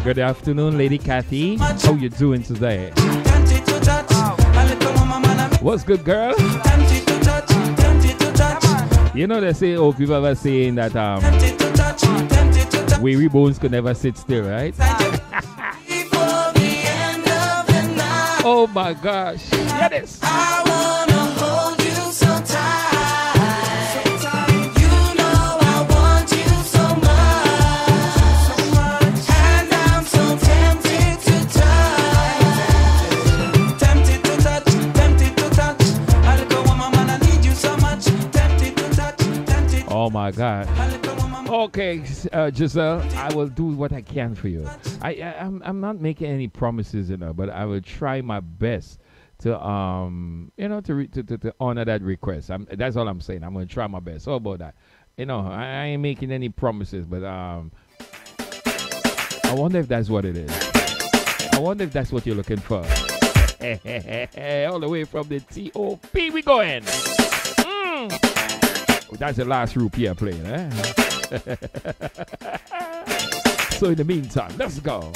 Good afternoon, Lady Kathy. How you doing today? What's good, girl? You know they say, oh, people ever saying that weary bones could never sit still, right? Oh my gosh. Hear this. I wanna hold you so tight. You know I want you so much. And I'm so tempted to touch. Tempted to touch, tempted to touch. A little woman, man, I need you so much. Tempted to touch, tempted. Oh my God. Okay, Giselle, I will do what I can for you. I'm not making any promises, but I will try my best to to honor that request. That's all I'm saying. I'm gonna try my best. How about that? I ain't making any promises, but I wonder if that's what it is. I wonder if that's what you're looking for. All the way from the TOP, we going. That's the last rupee playing, eh? So in the meantime, let's go.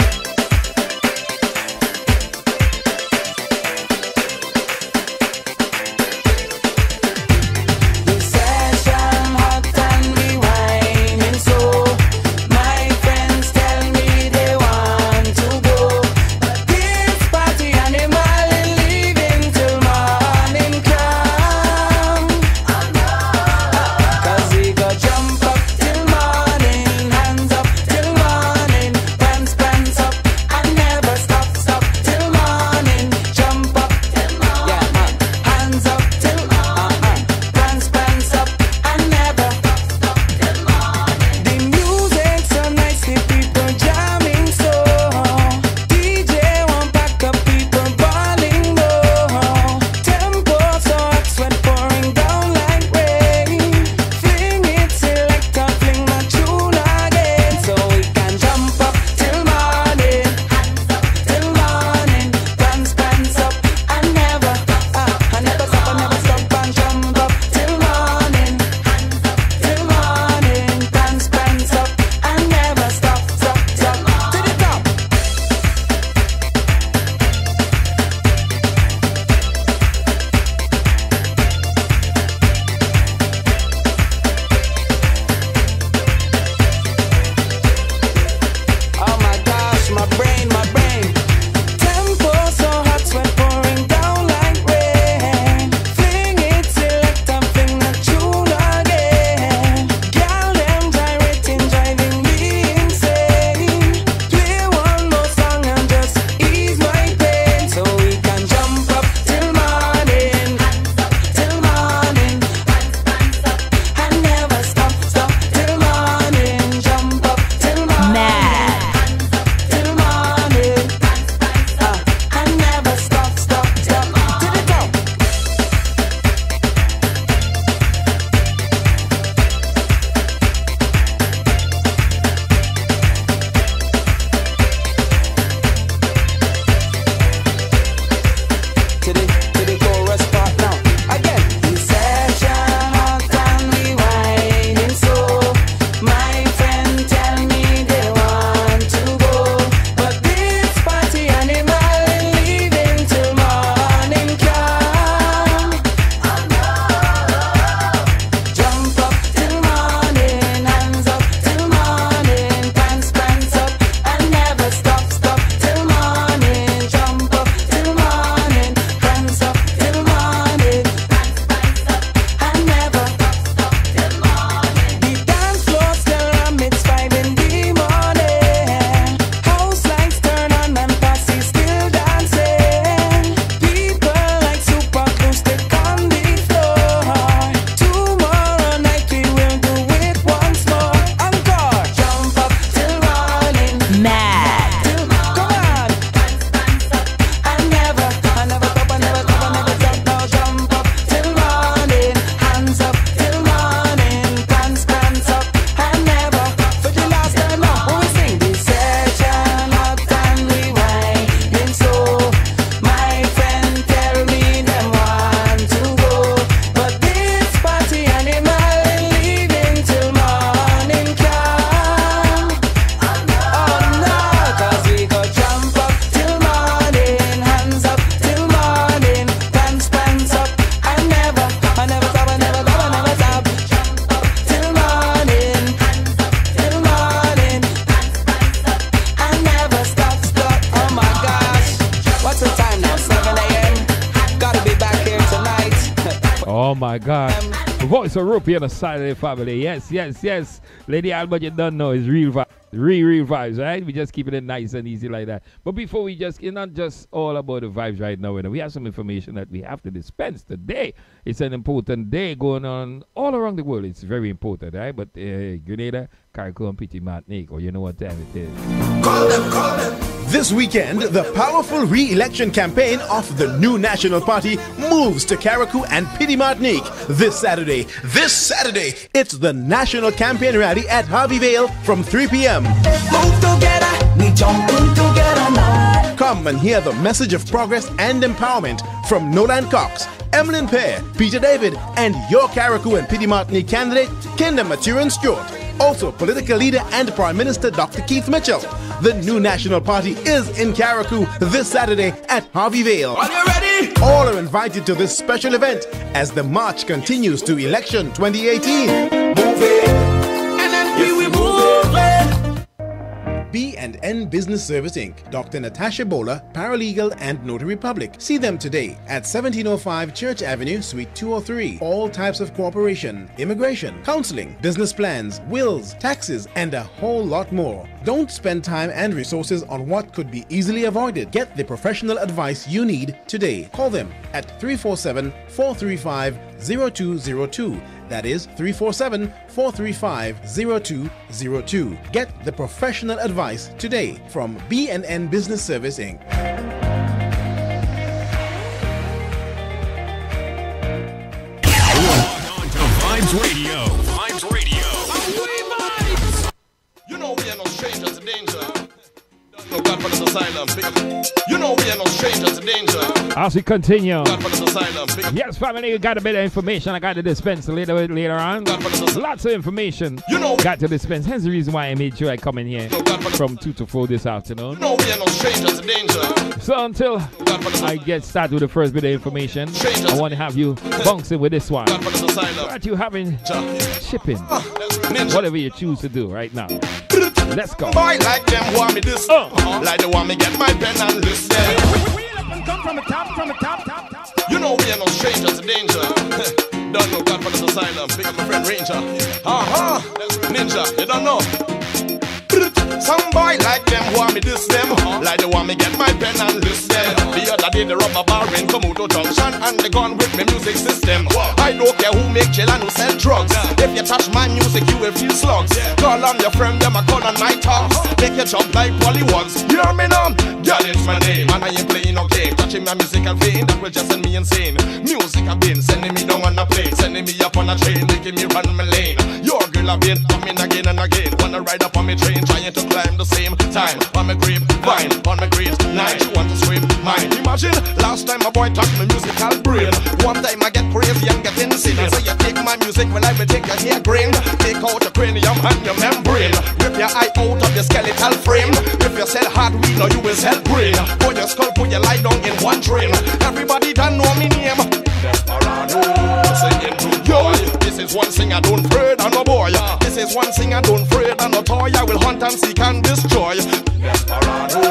Jump up till morning, hands up till morning, pants up my God. Voice of Rupee on a Saturday family. Yes, yes, yes. Lady Albert, you don't know, it's real vibes. Real vibes, right? We just keeping it nice and easy like that. But before we it's not just all about the vibes right now. We have some information that we have to dispense today. It's an important day going on all around the world. It's very important, right? But Grenada, Carriacou, and Petit Martinique, or you know what time it is. Call them. This weekend, the powerful re-election campaign of the new National Party moves to Carriacou and Petit Martinique this Saturday. It's the National Campaign Rally at Harvey Vale from 3 p.m. Move together, we jump in together now. Come and hear the message of progress and empowerment from Nolan Cox, Emmeline Pear, Peter David, and your Carriacou and Petit Martinique candidate, Kenda Maturin Stewart. Also, political leader and Prime Minister Dr. Keith Mitchell. The new National Party is in Carriacou this Saturday at Harvey Vale. Are you ready? All are invited to this special event as the march continues to Election 2018. Move it, and then we will move it. B&N Business Service Inc., Dr. Natasha Bowler, paralegal and notary public. See them today at 1705 Church Avenue, Suite 203. All types of cooperation, immigration, counseling, business plans, wills, taxes, and a whole lot more. Don't spend time and resources on what could be easily avoided. Get the professional advice you need today. Call them at 347-435-0202. That is 347-435-0202. Get the professional advice today from B&N Business Service Inc. On to Vibes Radio. Vibes Radio. You know we are no strangers to danger. No Godfather's asylum. You know we are no strangers to danger. As we continue. Godfather's asylum. Yes, family, you got a bit of information. I got to dispense later on. Lots of information. You know, got to dispense. Hence the reason why I made sure I come in here from 2 to 4 this afternoon. No, we are no strangers to danger. So until I get started with the first bit of information, I want to have you bouncing with this one. What you having shipping, whatever you choose to do right now. Let's go. Boy, like them want me this, like they want me get my pen and listen. Come from the top. You know we are no strangers to danger. Don't know Godfather's asylum. Pick up my friend Ranger. Ninja, you don't know. Some boy like them want me this them, like they want me get my pen and listen. The other day the rubber bar in Komodo Junction and they gone with my music system. I don't care who make jail and who sell drugs. If you touch my music you will feel slugs. Call on your friend them I call on my talks. Make you jump like pollywogs. You hear me now? Girl, it's my name and I ain't playing no game. Touching my musical vein that will just send me insane. Music I've been sending me down on a plane, sending me up on a train, making me run my lane. Your girl I've been coming again and again. Wanna ride up on my train, trying to climb the same time on my grapevine, on my great night. You want to scream mine? Imagine last time a boy touched my musical brain. One time I get crazy and get insane. So you take my music, well I will take your hair grain. Take out your cranium and your membrane. Rip your eye out of your skeletal frame. If you sell hard weed, now you will sell brain. Put your skull, put your lie down in one train. Everybody done know me name. Desperado, singing rude boy. This is one thing I don't afraid of no boy. This is one thing I don't afraid of no toy. I will hunt and seek and destroy. Desperado,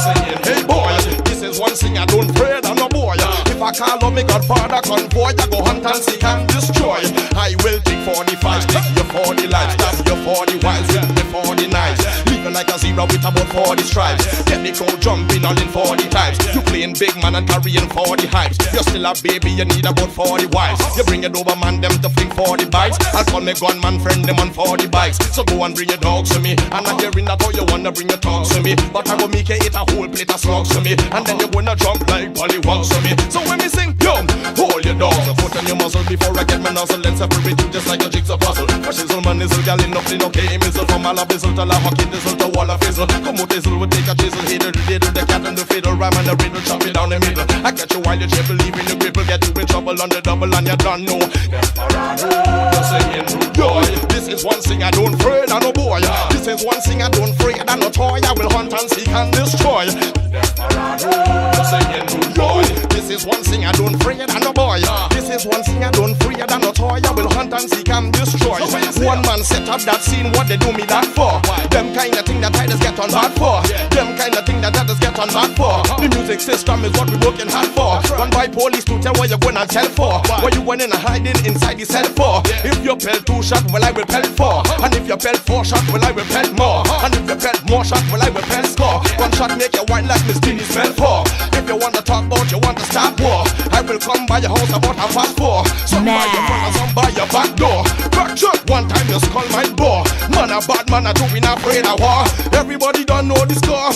singing hey boy. This is one thing I don't afraid of no boy. If I call on me Godfather convoy, I go hunt and seek and destroy. I will take 45, take you 40 lives, stab you 40 wives, hit me 40 knives. Leave you like a zebra with about 40 stripes. Get me crowd jumping all in 40 times. You playing big man and carrying 40 hypes. You're still a baby, you need about 40 wives. You bring it over man, them to fling 40 bites. I'll call me gunman friend, them on 40 bikes. So go and bring your dogs to me. I'm not hearing that how you wanna bring your dogs to me. But I will make you eat a whole plate of slugs to me. And then you're gonna jump like pollywogs to me. So when we sing, yo, hold your dogs. Put on your muscle before I get my nozzle and separate you just like a jigsaw puzzle. Shizzle man nizzle, gal in up in okay mizzle. From Alabizzle to La Hockey Dizzle to Wall of Fizzle. Come out Dizzle will take a chisel, hiddle, diddle, the cat and the fiddle, rhyme and the riddle, chop it down the middle. I catch you while you dribble, leaving the cripple, get you in trouble on the double and you don't know. Desperado, you're singing rude boy. This is one thing I don't afraid of no boy. This is one thing I don't afraid of no toy. I will hunt and seek and destroy. Desperado, you're singing rude boy. This is one thing I don't afraid of no boy. This is one thing I don't afraid of no toy. I will hunt and seek and destroy. One man set up that scene, what they do me that for? Them kind of thing that I just get on bad for. Them kind of thing that I just get on bad for. The music public system is what we working hard for. One by police to tell where you're going and tell for. Where you went in and hiding inside the cell for. If you pelt 2 shot, well I will pelt 4. And if you pelt 4 shot, well I will pelt more. And if you pelt more shot, well I will pelt score. One shot make you white like Miss Dini smell for. If you want to talk about, you want to start war, I will come by your house about 4:30. Some by your front and some by your back door. Back shot, one time you skull my door. Man a bad man a do we not afraid of war. Everybody don't know the score.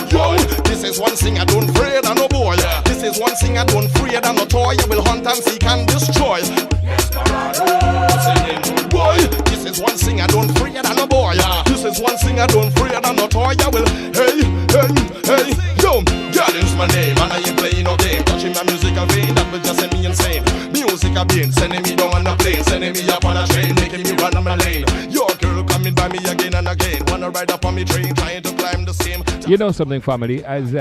Yo, this is one thing I don't afraid of no boy. This is one thing I don't afraid of no toy. I will hunt and seek and destroy. Boy, this is one thing I don't afraid of no boy. This is one thing I don't afraid of no toy. I will, hey, yo, God is my name and I ain't playing no game. Touching my musical vein, that will just send me insane. Music I've been sending me down on the plane, sending me up on a train, making me run on my lane. Your girl coming by me again and again. Wanna ride up on me train, trying to climb the same. You know something, family? As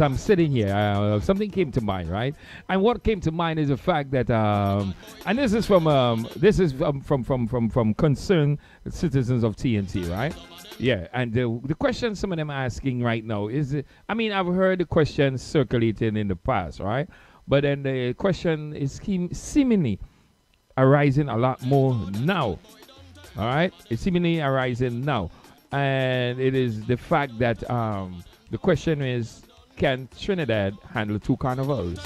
I'm sitting here, something came to mind, right? And what came to mind is the fact that, and this is from concerned citizens of TNT, right? Yeah, and the question some of them are asking right now is, I mean, I've heard the question circulating in the past, right? But then the question is seemingly arising a lot more now, all right? It's seemingly arising now. And it is the fact that the question is, can Trinidad handle 2 carnivals?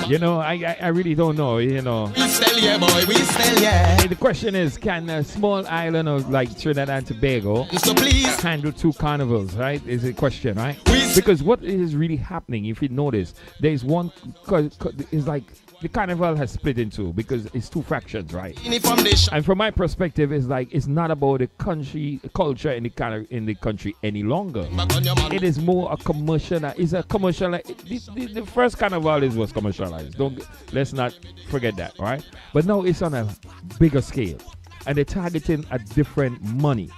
You know, I really don't know, you know. We still here, boy, we still here. The question is, can a small island of like Trinidad and Tobago handle 2 carnivals, right? Is the question, right? Because what is really happening, if you notice, there's one, it's like, the carnival has split in 2 because it's 2 fractions, right? And from my perspective, it's like it's not about the country culture in the country any longer. It is more a commercial. It's a commercial. The first carnival was commercialized. Let's not forget that, right? But now it's on a bigger scale, and they're targeting a different money,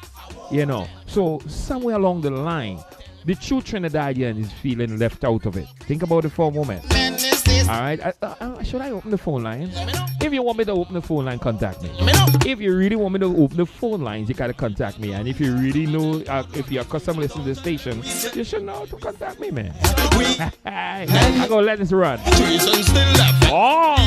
you know. So somewhere along the line, the true Trinidadian is feeling left out of it. Think about it for a moment. All right, should I open the phone line? If you want me to open the phone line, contact me. If you really want me to open the phone lines, you gotta contact me. And if you really know, if you're a customer listening to the station, you should know to contact me, man. I'm gonna let this run. Oh!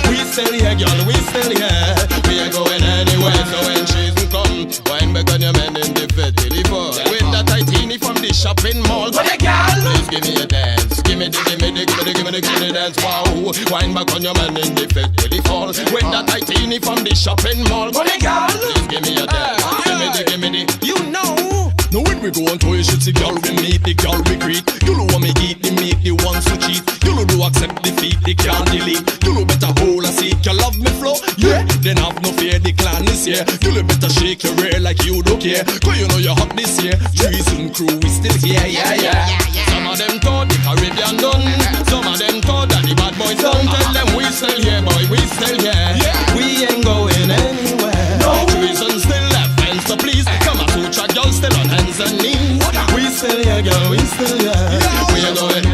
We still here, girl, we still here. We ain't going anywhere, so when she's come, wine back on your man in the fit till he fall. With that titini from the shopping mall. But the girl, please give me a dance. Give me the dance. Wow, wine back on your man in the fit till he fall. With that titini from the shopping mall. But the girl, please give me a dance. Give me the, you know. Now when we go on toy shit, the girl we meet, the girl we greet. You know what me eat, the meat, the ones who cheat. You know do accept defeat, the can't delete. You know better hold a seat, you love me flow. Yeah, then have no fear, the clan is here. You know better shake your rear like you don't care. Cause you know you're hot this year. Treason crew, we still here, yeah. Some of them thought the Caribbean done. Some of them thought that the bad boys done. Tell them we still here, boy, we still here. We ain't going anywhere. No treason still left, fence so please. Come on, future girl still on hands and knees. We still here, girl, we still here. We ain't going.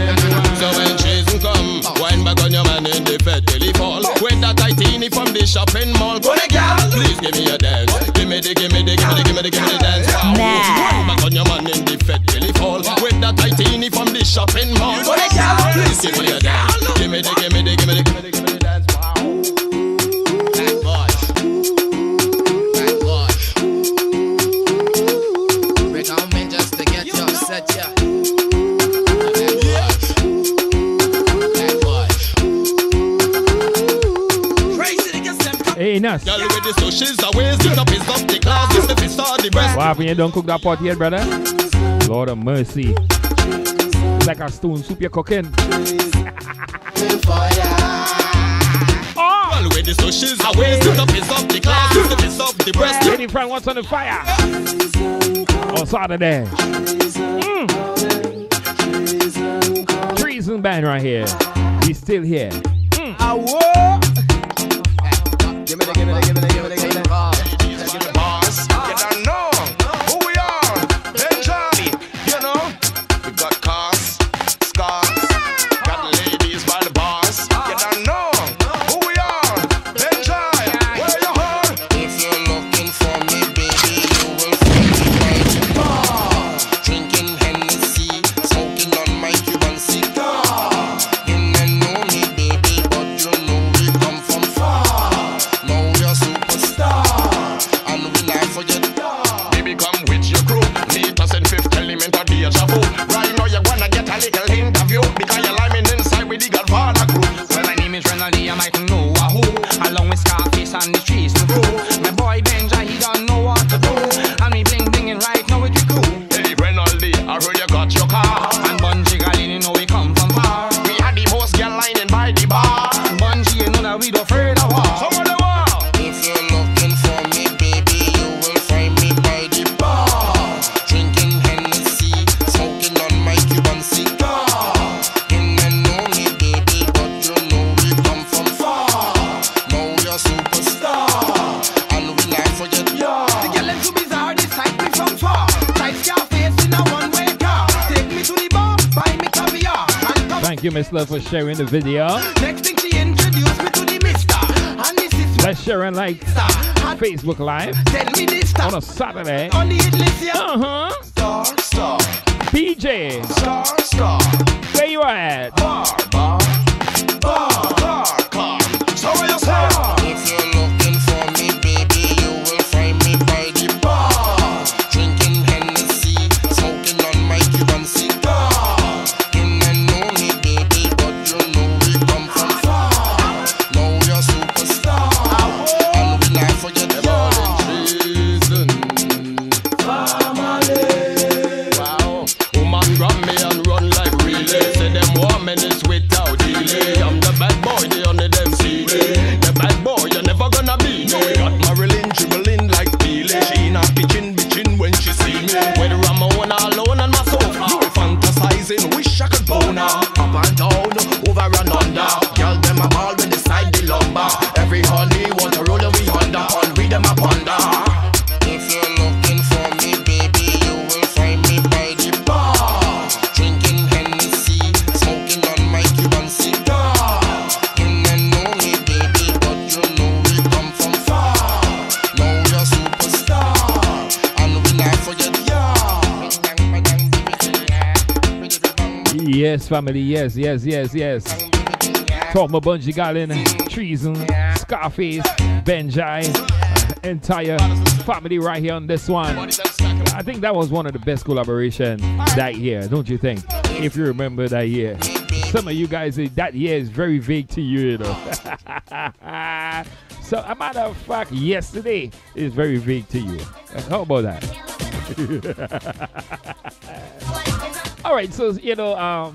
So when treason come, wine back on your man in the fed till he fall. With that titini from the shopping mall. Go the girl, please give me a dance. Give me the dance. Wine back on your man in the fed till he fall. With that titini from the shopping mall. Go the girl, please give me a dance. Give me the dance. Hey, Nas. Girl with the socials, the waist, the top is up the class, just the fist or the breast. What happened? You don't cook that pot yet, brother? Lord of mercy. It's like a stone soup you're cooking. Oh! Girl with the socials, the waist, the top is up the class, just the fist of the breast. Lady friend, what's on the fire? On Saturday. Treason band right here. He's still here. Give me the boss. You don't know who we are. Benji, you know. We got cars, scars, got ladies by the bars. You don't know who we are. Benji, where you are? If you're looking for me, baby, you you, Miss Love, for sharing the video. Next thing she introduced me to the mister. And this is Let's share it like Facebook Live tell me this on a Saturday. on the hit list, yeah. Uh-huh. Star, PJ, star. where you at? Bar, car. So what you say? If you're looking for me, baby, you will find me by the bar. Drinking Hennessy, smoking on my Cuban cigar. You don't know me, baby, but you know we come from far. Now you're a superstar, and we not forget the Treason. Wow. Woman grab me and run like relay. Say them woman is without delay. I'm the bad boy, they only them see me. The bad boy, you're never gonna be me. Got Marilyn dribbling like Pele. She not bitching when she see me. Whether I'm alone on my sofa, no fantasizing, wish I could bone her. Up and down, over and under. Girl, them a ball when they slide the lumber. Every honey want to roll we under. On we them a ponder. If you're looking for me, baby, you will find me by the bar. Drinking Hennessy, smoking on my Cuban cigar. You don't know me, baby, but you know we come from far. Now you're a superstar, and we not forget ya. Yes, family, yes. Talk my Bungie Garland, Treason, Scarface, Benjai, entire family right here on this one. I think that was one of the best collaborations that year, don't you think? If you remember that year. Some of you guys, that year is very vague to you, you know. So, a matter of fact, yesterday is very vague to you. How about that? All right, so, you know,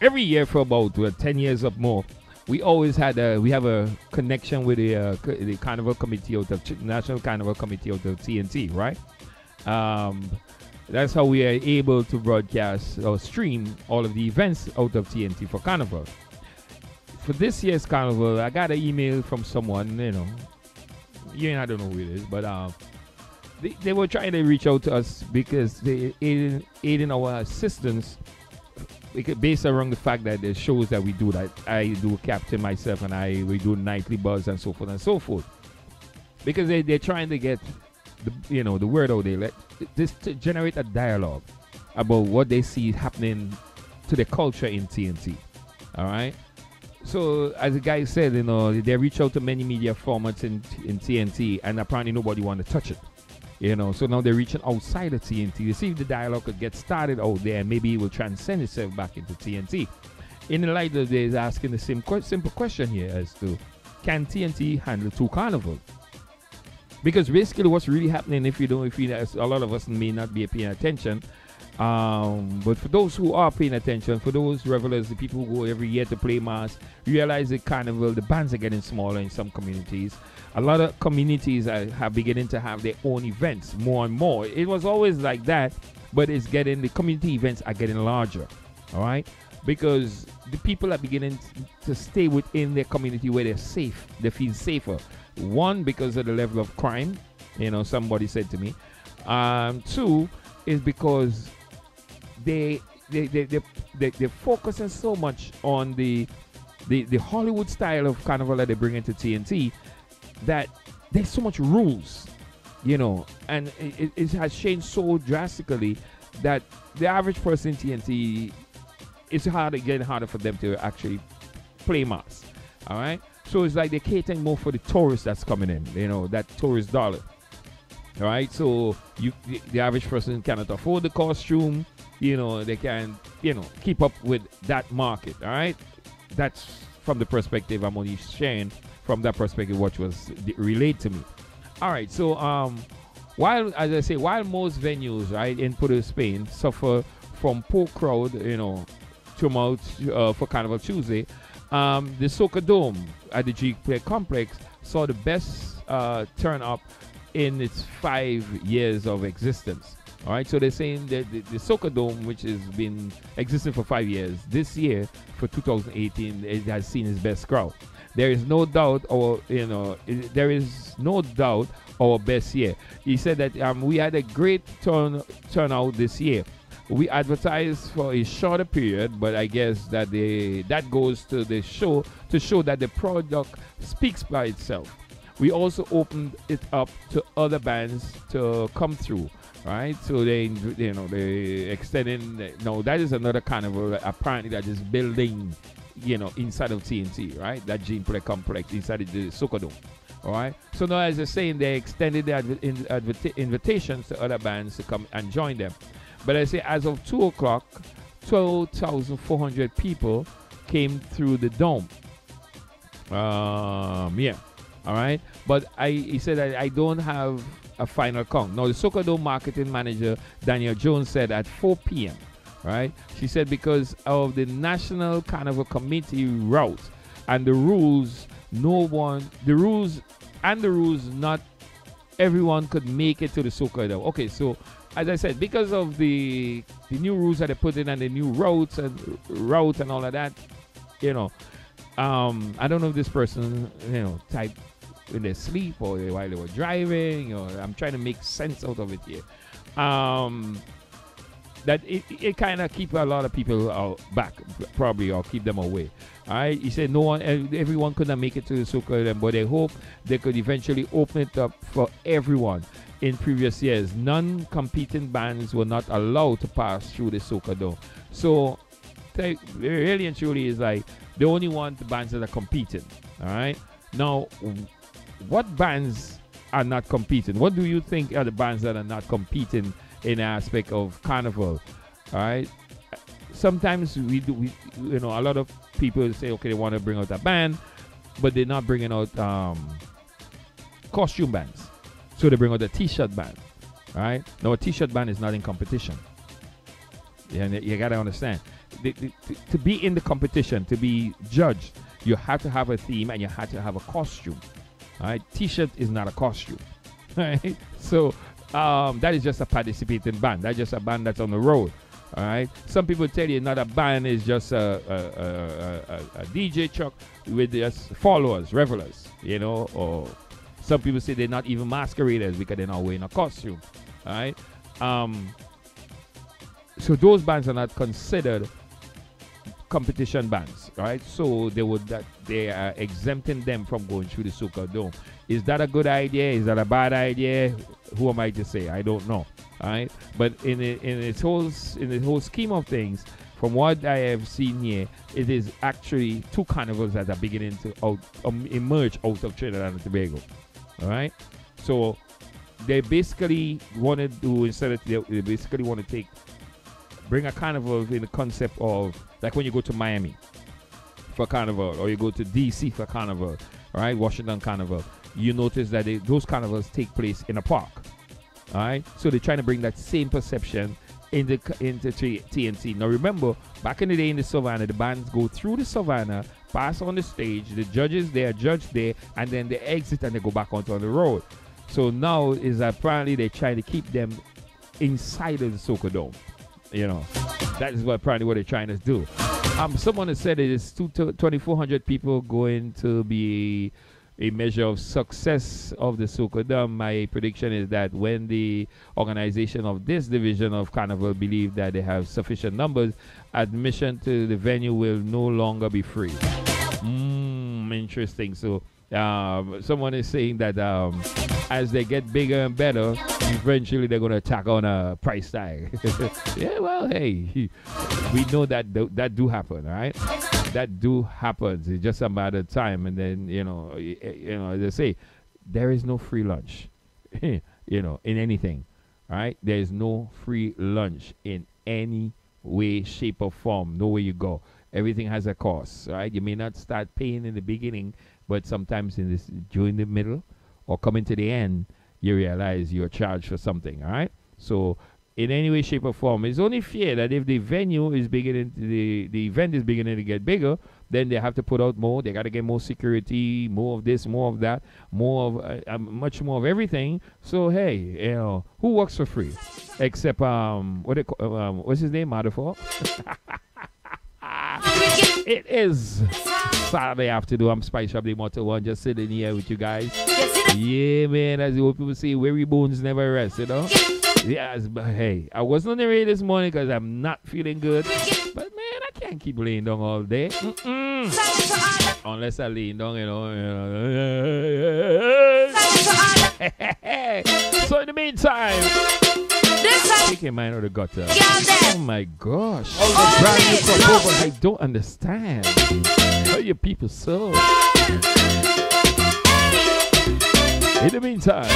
every year for about 10 years or more, we always had we have a connection with the Carnival Committee out of National Carnival Committee out of TNT, right? That's how we are able to broadcast or stream all of the events out of TNT for Carnival. For this year's Carnival, I got an email from someone, you know, I don't know who it is, but they were trying to reach out to us because they aiding our assistance based around the fact that the shows that we do, that I do Captain myself and we do Nightly Buzz and so forth and so forth, because they're trying to get the word out there, this to generate a dialogue about what they see happening to the culture in TNT. All right. So as the guy said, you know, they reach out to many media formats in TNT, and apparently nobody want to touch it. You know, so now they're reaching outside of TNT to see if the dialogue could get started out there, and maybe it will transcend itself back into TNT. In the light of this, asking the same simple question here as to, can TNT handle two carnivals? Because basically what's really happening, if you a lot of us may not be paying attention, but for those who are paying attention, for those revelers, the people who go every year to play mass, realize the carnival, the bands are getting smaller in some communities. A lot of communities are beginning to have their own events more and more. It was always like that, but the community events are getting larger, all right? Because the people are beginning to stay within their community where they're safe, they feel safer. One, because of the level of crime, you know, somebody said to me. Two, is because they're focusing so much on the Hollywood style of carnival that they bring into TNT, that there's so much rules, you know, and it has changed so drastically that the average person in TNT, it's getting harder for them to actually play mass. All right, so it's like they're catering more for the tourists that's coming in, you know, that tourist dollar. All right, so the average person cannot afford the costume, you know, they can, you know, keep up with that market. All right, that's from the perspective I'm only sharing from that perspective, what was relayed to me. All right, so while most venues, right, in Puerto Spain suffer from poor crowd, you know, tumult for Carnival Tuesday, the Soca Dome at the G Play Complex saw the best turn up in its 5 years of existence. All right, so they're saying that the Soca Dome, which has been existing for 5 years, this year for 2018, it has seen its best crowd. There is no doubt, our best year. He said that we had a great turnout this year. we advertise for a shorter period, but I guess that that goes to the show to show that the product speaks by itself. We also opened it up to other bands to come through, right? So they extending. No, that is another carnival apparently that is building, inside of TNT, right? That Gene Play complex inside of the Soca Dome. All right. So now, as I saying, they extended the invitations to other bands to come and join them. But I say, as of 2 o'clock, 12,400 people came through the dome. Yeah. All right. But he said that I don't have a final count. Now, the Soca Dome marketing manager, Daniel Jones, said at 4 p.m., right? She said because of the National Carnival Committee route and the rules, not everyone could make it to the Soca Dome. Okay, so as I said, because of the new rules that they put in and the new route and all of that, I don't know if this person, typed in their sleep or while they were driving, or I'm trying to make sense out of it here. That it kind of keep a lot of people back, probably, or keep them away. All right, he said everyone could not make it to the Soca Dome, but they hope they could eventually open it up for everyone. In previous years, non-competing bands were not allowed to pass through the Soca Dome. So, really and truly, is like they only want the bands that are competing. All right. Now, what bands are not competing? What do you think are the bands that are not competing in the aspect of carnival? All right. Sometimes we a lot of people say, okay, they want to bring out a band, but they're not bringing out costume bands. So they bring out a t-shirt band. All right. Now, a t-shirt band is not in competition. Yeah, you got to understand. To be in the competition, to be judged, you have to have a theme and you have to have a costume. All right. T-shirt is not a costume. All right. So that is just a participating band. That's just a band that's on the road. All right. Some people tell you not a band is just a DJ truck with just followers, revelers, or some people say they're not even masqueraders because they're not wearing a costume. All right. So those bands are not considered competition bands, right? So they are exempting them from going through the Soca Dome. Is that a good idea? Is that a bad idea? Who am I to say? I don't know. All right. But in the whole scheme of things, from what I have seen here, it is actually two carnivals that are beginning to emerge out of Trinidad and Tobago. All right. So they basically want to do, instead of they basically want to bring a carnival in the concept of like when you go to Miami for carnival, or you go to DC for carnival, all right, Washington carnival, you notice that those carnivals take place in a park. All right. So they're trying to bring that same perception into TNT. Now remember, back in the day in the Savannah, the bands go through the Savannah, pass on the stage, the judges there, judge there, and then they exit and they go back onto the road. So now is apparently they're trying to keep them inside of the Soca Dome. That is apparently what they're trying to do. Someone has said it is 2,400 people going to be a measure of success of the Soca Dome. My prediction is that when the organization of this division of Carnival believe that they have sufficient numbers, admission to the venue will no longer be free. Interesting. So someone is saying that as they get bigger and better, eventually they're going to tack on a price tag. Yeah, well, hey, we know that do happen, all right? That do happens. It's just a matter of time. And then, as they say, there is no free lunch, in anything, all right? There is no free lunch in any way, shape, or form. No way you go. Everything has a cost, all right? You may not start paying in the beginning, but sometimes during the middle or coming to the end, you realize you're charged for something, all right? So in any way, shape, or form, it's only fair that if the venue is beginning, the event is beginning to get bigger, then they have to put out more. They got to get more security, more of this, more of that, more of much more of everything. So hey, who works for free? Except what's his name? Madafo. It is Saturday afternoon. I'm Spice Up the Motor One, just sitting here with you guys. Yeah, man. As the old people say, weary bones never rest, Yes, but hey, I wasn't on the radio this morning because I'm not feeling good. But man, I can't keep laying down all day. Unless I lay down, So in the meantime, taking mine out of the gutter. Oh my gosh. Brand new crop over. I don't understand. How you people so? In the meantime.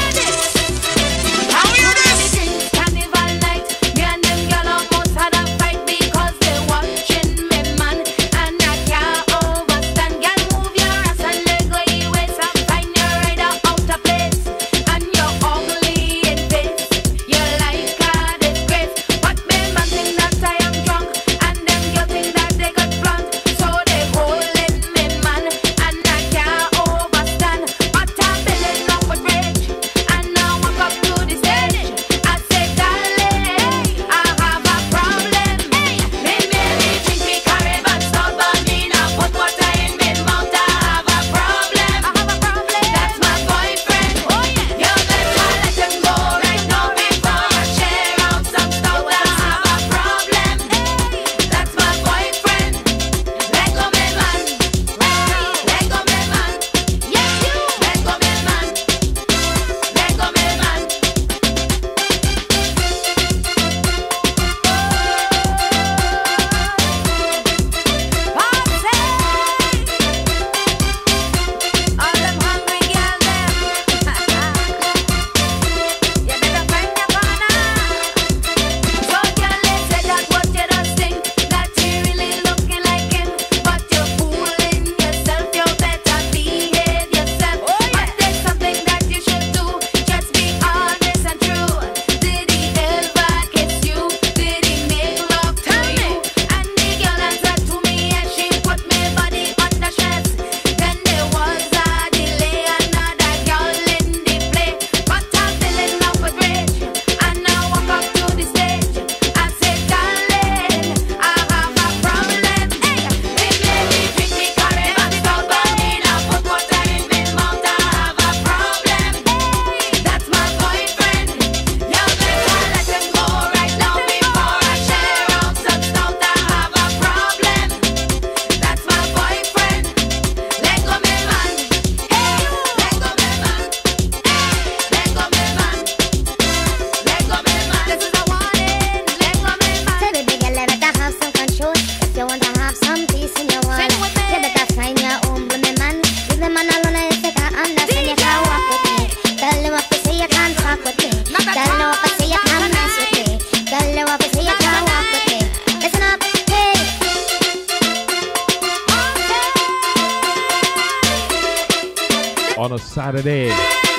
On a Saturday,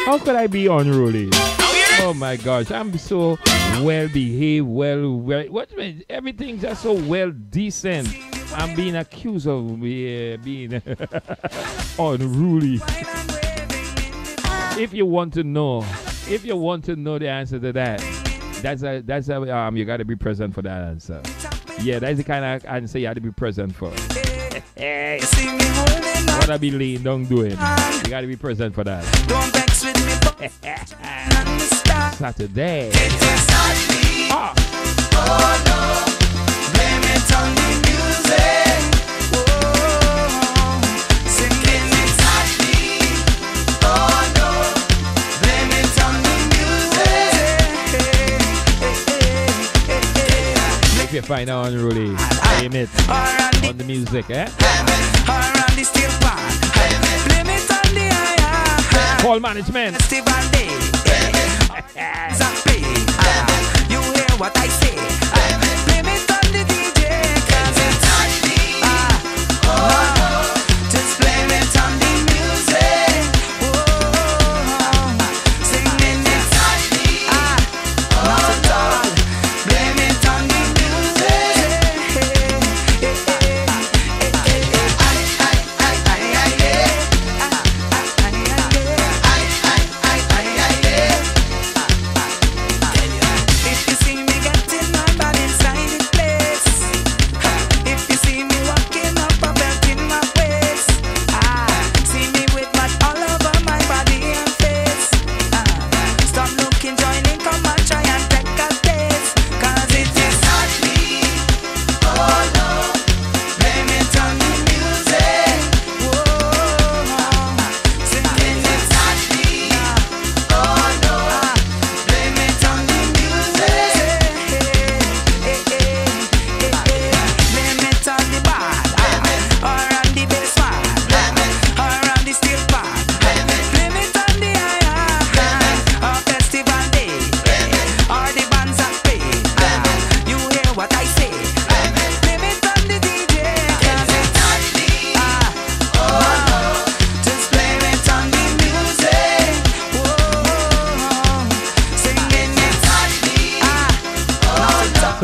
how could I be unruly? Oh my gosh, I'm so well behaved, what everything's just so well decent. I'm being accused of being unruly. If you want to know the answer to that, that's you got to be present for that answer. Yeah, that's the kind of answer you have to be present for. What I be laying down doing, you got to be present for that. Saturday. Ah. Oh no, blame it on the music. Oh, singing it softly. Oh no, blame it on the music. If you find out unruly, blame it on the music, eh? Around the steel pan, blame it on the Call management. You hear what I say? Blame it on the DJ, 'cause it's touchy. Oh no, just blame it on the music. Oh, singing it touchy. Not at all. Blame it on the music. If you see me getting on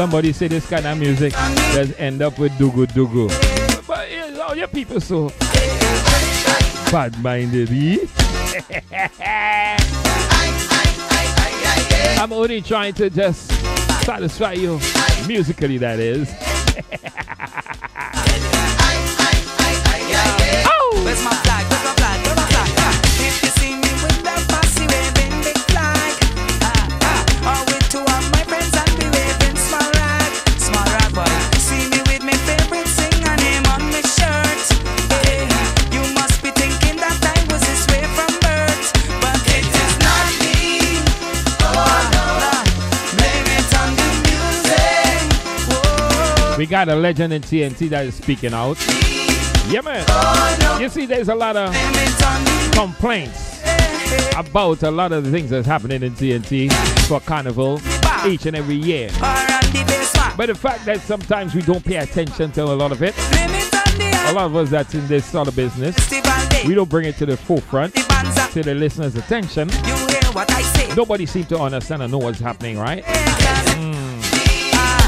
Somebody say this kind of music does end up with Dugu Dugu. But all your people so bad-minded, I'm only trying to just satisfy you musically, that is. Oh! Where's my flag? Where's my flag? Where's my flag? If you see me with that posse waving big flag, or with two of my friends and be waving small rag boy. See me with my favorite singer name on my shirt. Hey, you must be thinking that I was this way from birth, but it is not me. Oh no, blame it on the music. Whoa. We got a legend in TNT that is speaking out. Yeah, man. You see, there's a lot of complaints about a lot of the things that's happening in TNT for Carnival each and every year. But the fact that sometimes we don't pay attention to a lot of it, a lot of us that's in this sort of business, we don't bring it to the forefront, to the listeners' attention. Nobody seems to understand or know what's happening, right?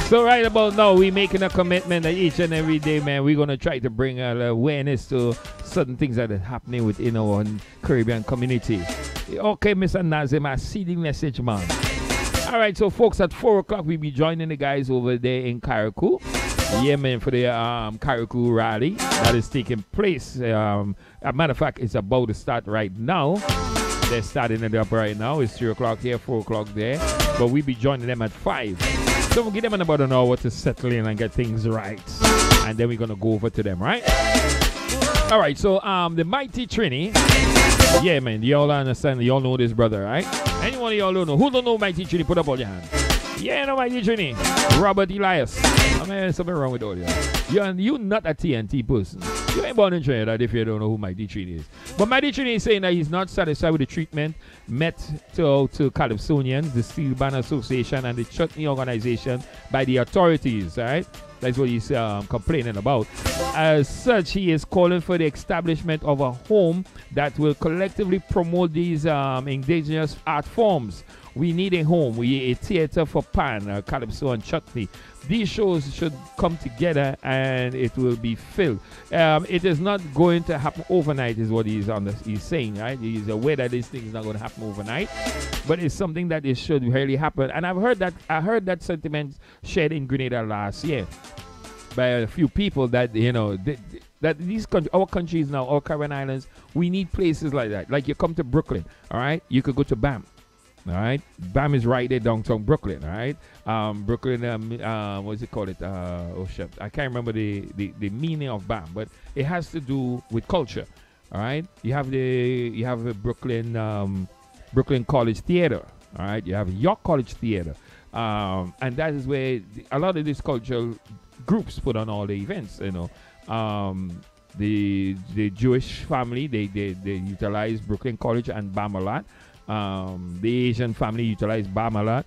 So right about now, we're making a commitment that each and every day, man, we're going to try to bring awareness to certain things that are happening within our Caribbean community. Okay, Mr. Nazim, I see the message, man. All right, so folks, at 4 o'clock, we'll be joining the guys over there in Carriacou. Yeah, man, for the Carriacou rally that is taking place. As a matter of fact, it's about to start right now. They're starting it up right now. It's 3 o'clock here, 4 o'clock there. But we'll be joining them at 5. So we'll give them about an hour to settle in and get things right. And then we're going to go over to them, right? All right, so the Mighty Trini. Yeah, man, y'all understand. Y'all know this brother, right? Anyone of y'all don't know? Who don't know Mighty Trini? Put up all your hands. Yeah, no Mighty Trini. Robert Elias. I mean, something wrong with all you. You're not a TNT person. You ain't born in Trinidad if you don't know who Mighty Trini is. But Mighty Trini is saying that he's not satisfied with the treatment met to Calypsonians, the Steel Band Association, and the Chutney Organization by the authorities, all right? That's what he's complaining about. As such, he is calling for the establishment of a home that will collectively promote these indigenous art forms. We need a home. We need a theater for pan, calypso, and chutney. These shows should come together and it will be filled. It is not going to happen overnight, is what he's saying, right? He's aware that this thing is not going to happen overnight, but it's something that it should really happen. And I heard that sentiment shared in Grenada last year by a few people that that our countries now, our Caribbean islands, we need places like that. Like you come to Brooklyn, all right? You could go to BAM. All right, BAM is right there downtown Brooklyn. All right, Brooklyn. What's it called? Oh shit, I can't remember the meaning of BAM, but it has to do with culture. All right, you have the Brooklyn College Theater. All right, you have York College Theater, and that is where a lot of these cultural groups put on all the events. The Jewish family they utilize Brooklyn College and BAM a lot. The Asian family utilized BAM a lot.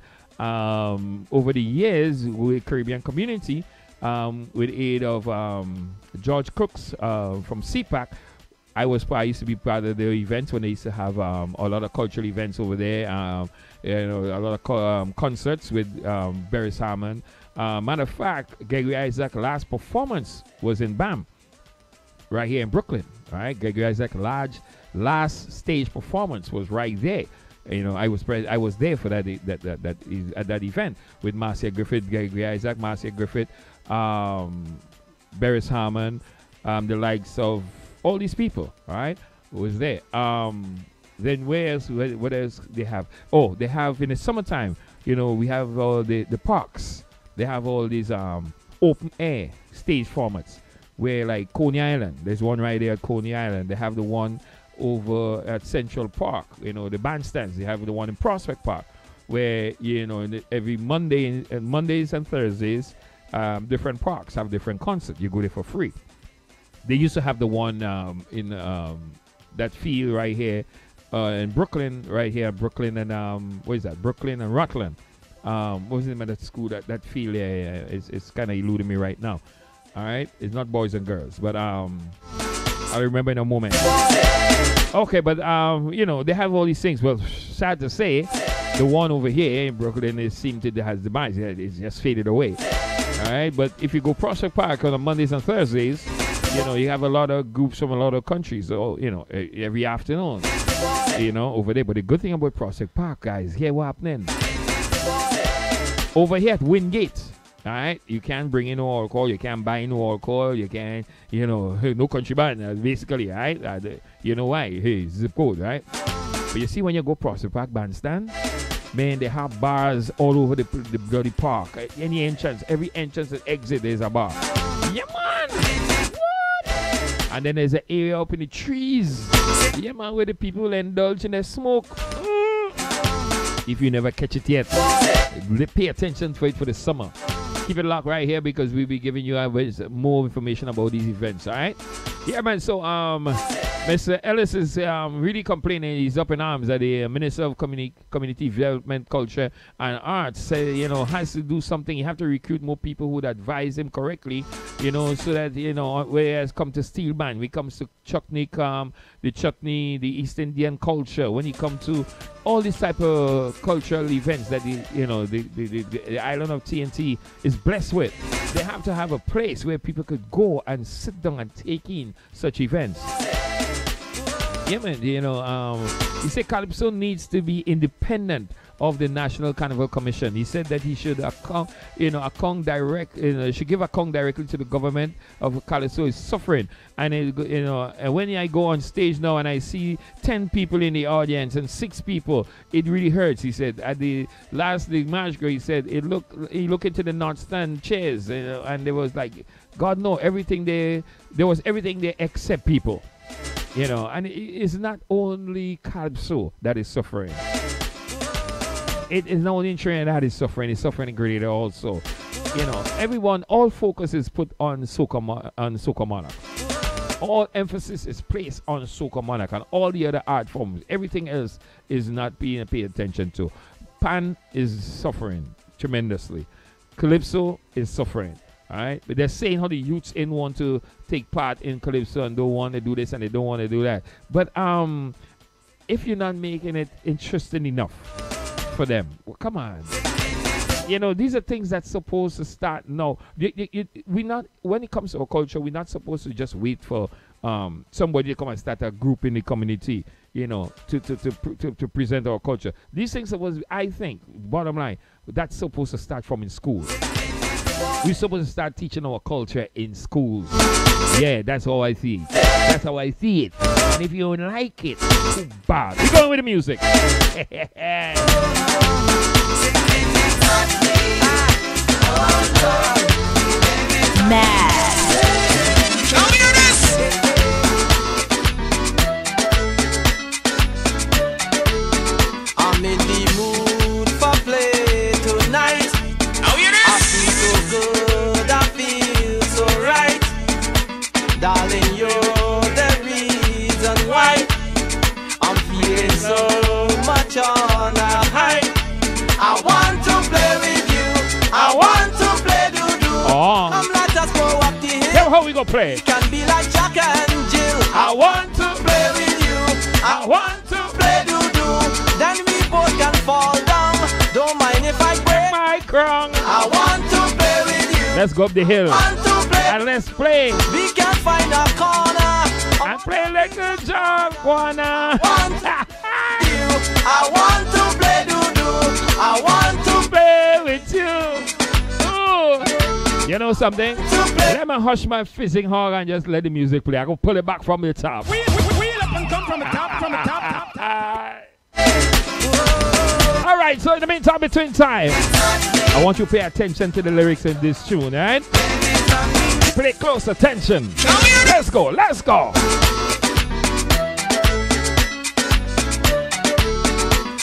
Over the years, with Caribbean community, with aid of George Crooks from CPAC, I used to be part of the events when they used to have a lot of cultural events over there. A lot of concerts with Beres Hammond. Matter of fact, Gregory Isaac last performance was in BAM, right here in Brooklyn. All right, Gregory Isaac last stage performance was right there. I was there for that event with Marcia Griffith, Gregory Isaac, Marcia Griffith, Beres Hammond, the likes of all these people. All right, was there. Then what else they have? Oh, they have in the summertime. We have all the parks. They have all these open air stage formats. Where like Coney Island, there's one right there at Coney Island. They have the one over at Central Park, the bandstands. They have the one in Prospect Park, where every Mondays and Thursdays, different parks have different concerts. You go there for free. They used to have the one in that field right here in Brooklyn, Brooklyn and what is that? Brooklyn and Rutland. What was the name of that school? That field there? It's kind of eluding me right now. All right, it's not boys and girls, but I'll remember in a moment. Okay, but they have all these things. Well, sad to say, The one over here in Brooklyn, it seemed to has demise. It's just faded away. All right, but if you go Prospect Park on Mondays and Thursdays, you know, you have a lot of groups from a lot of countries, so, you know, every afternoon, you know, over there. But the good thing about Prospect Park, guys, here what happening. Over here at Wingate, all right, you can't bring in no alcohol, you can't buy no alcohol, you can't, you know, no country band, basically, right? You know why? Hey, zip code, right? But you see when you go Prospect Park Bandstand, man, they have bars all over the bloody park. Any entrance, every entrance and exit, there's a bar. Yeah, man! What? And then there's an area up in the trees. Yeah, man, where the people indulge in their smoke. If you never catch it yet, pay attention for it for the summer. Keep it locked right here because we'll be giving you more information about these events, all right? Yeah, man, so Mr. Ellis is really complaining. He's up in arms that the Minister of Community Development, Culture and Arts say, you know, has to do something. You have to recruit more people who would advise him correctly, you know, so that, you know, whereas come to steel band, when it comes to chutney, the East Indian culture, when it comes to all these type of cultural events that the island of TNT is blessed with, they have to have a place where people could go and sit down and take in such events. Yeah, man, you know, he said Calypso needs to be independent of the National Carnival Commission. He said that he should should give account directly to the government of Calypso is suffering. And and when I go on stage now and I see 10 people in the audience and 6 people, it really hurts. He said at the March Gras, he said he looked into the North Stand chairs, and there was like, God know, everything there was everything there except people. You know, and it's not only Calypso that is suffering. It is not only in Trinidad that is suffering, it's suffering in Grenada also. You know, all focus is put on Soca Monarch. All emphasis is placed on Soca Monarch and all the other art forms. Everything else is not being paid attention to. Pan is suffering tremendously. Calypso is suffering. All right, but they're saying how the youths want to take part in Calypso and don't want to do this and they don't want to do that. But if you're not making it interesting enough for them, well, come on. You know, these are things that's supposed to start now. We're not, when it comes to our culture, we're not supposed to just wait for somebody to come and start a group in the community, you know, to present our culture. These things supposed, I think, bottom line, that's supposed to start from in school. We're supposed to start teaching our culture in schools. Yeah, that's how I see it. That's how I see it. And if you don't like it, too bad. We're going with the music. Mad. I'm in the mood for play tonight. I feel so good, I feel so right. Darling, you're the reason why I'm feeling so much on a high. I want to play with you. I want to play doo-doo. Oh. Come, let us go up the hill. Tell how we gonna play. We can be like Jack and Jill. I want to play with you. I want to play doo-doo. Then we both can fall down. Don't mind if I break my crown. I want to play with you. Let's go up the hill. Want to play. And let's play. We can find a corner. And play like the John Guana. Want you. I want to play doo-doo. I want to play with you. Ooh. You know something? Let me hush my fizzing hog and just let the music play. I go pull it back from the top. Wheel up and come from the top, All right, so in the meantime, between time, I want you to pay attention to the lyrics in this tune, all right? Pay close attention. Let's go, let's go.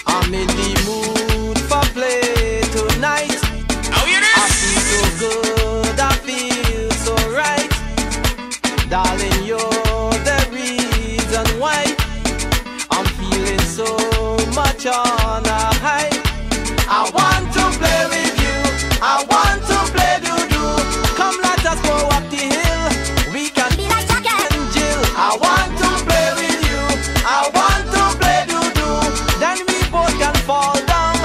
I'm in the mood for play tonight. I feel so good, I feel so right. Darling, you're the reason why I'm feeling so much on a high. I want to play with you. I want to play doo-doo. Come, let us go up the hill. We can be like Jack and Jill. I want to play with you. I want to play doo-doo. Then we both can fall down.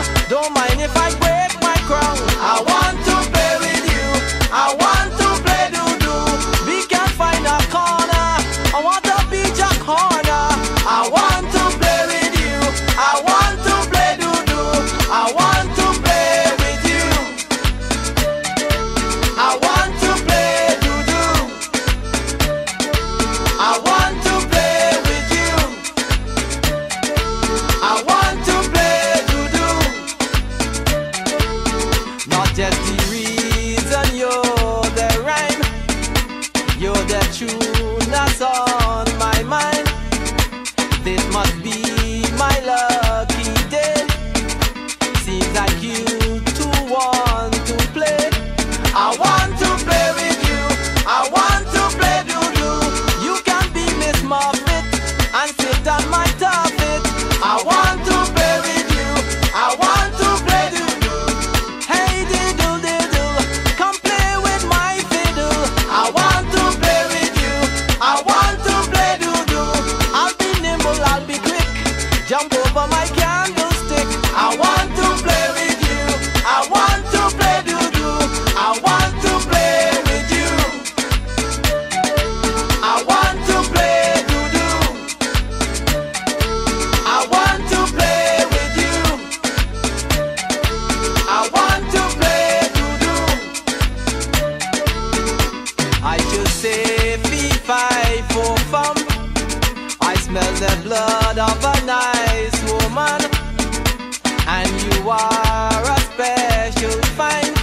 and you are a special find.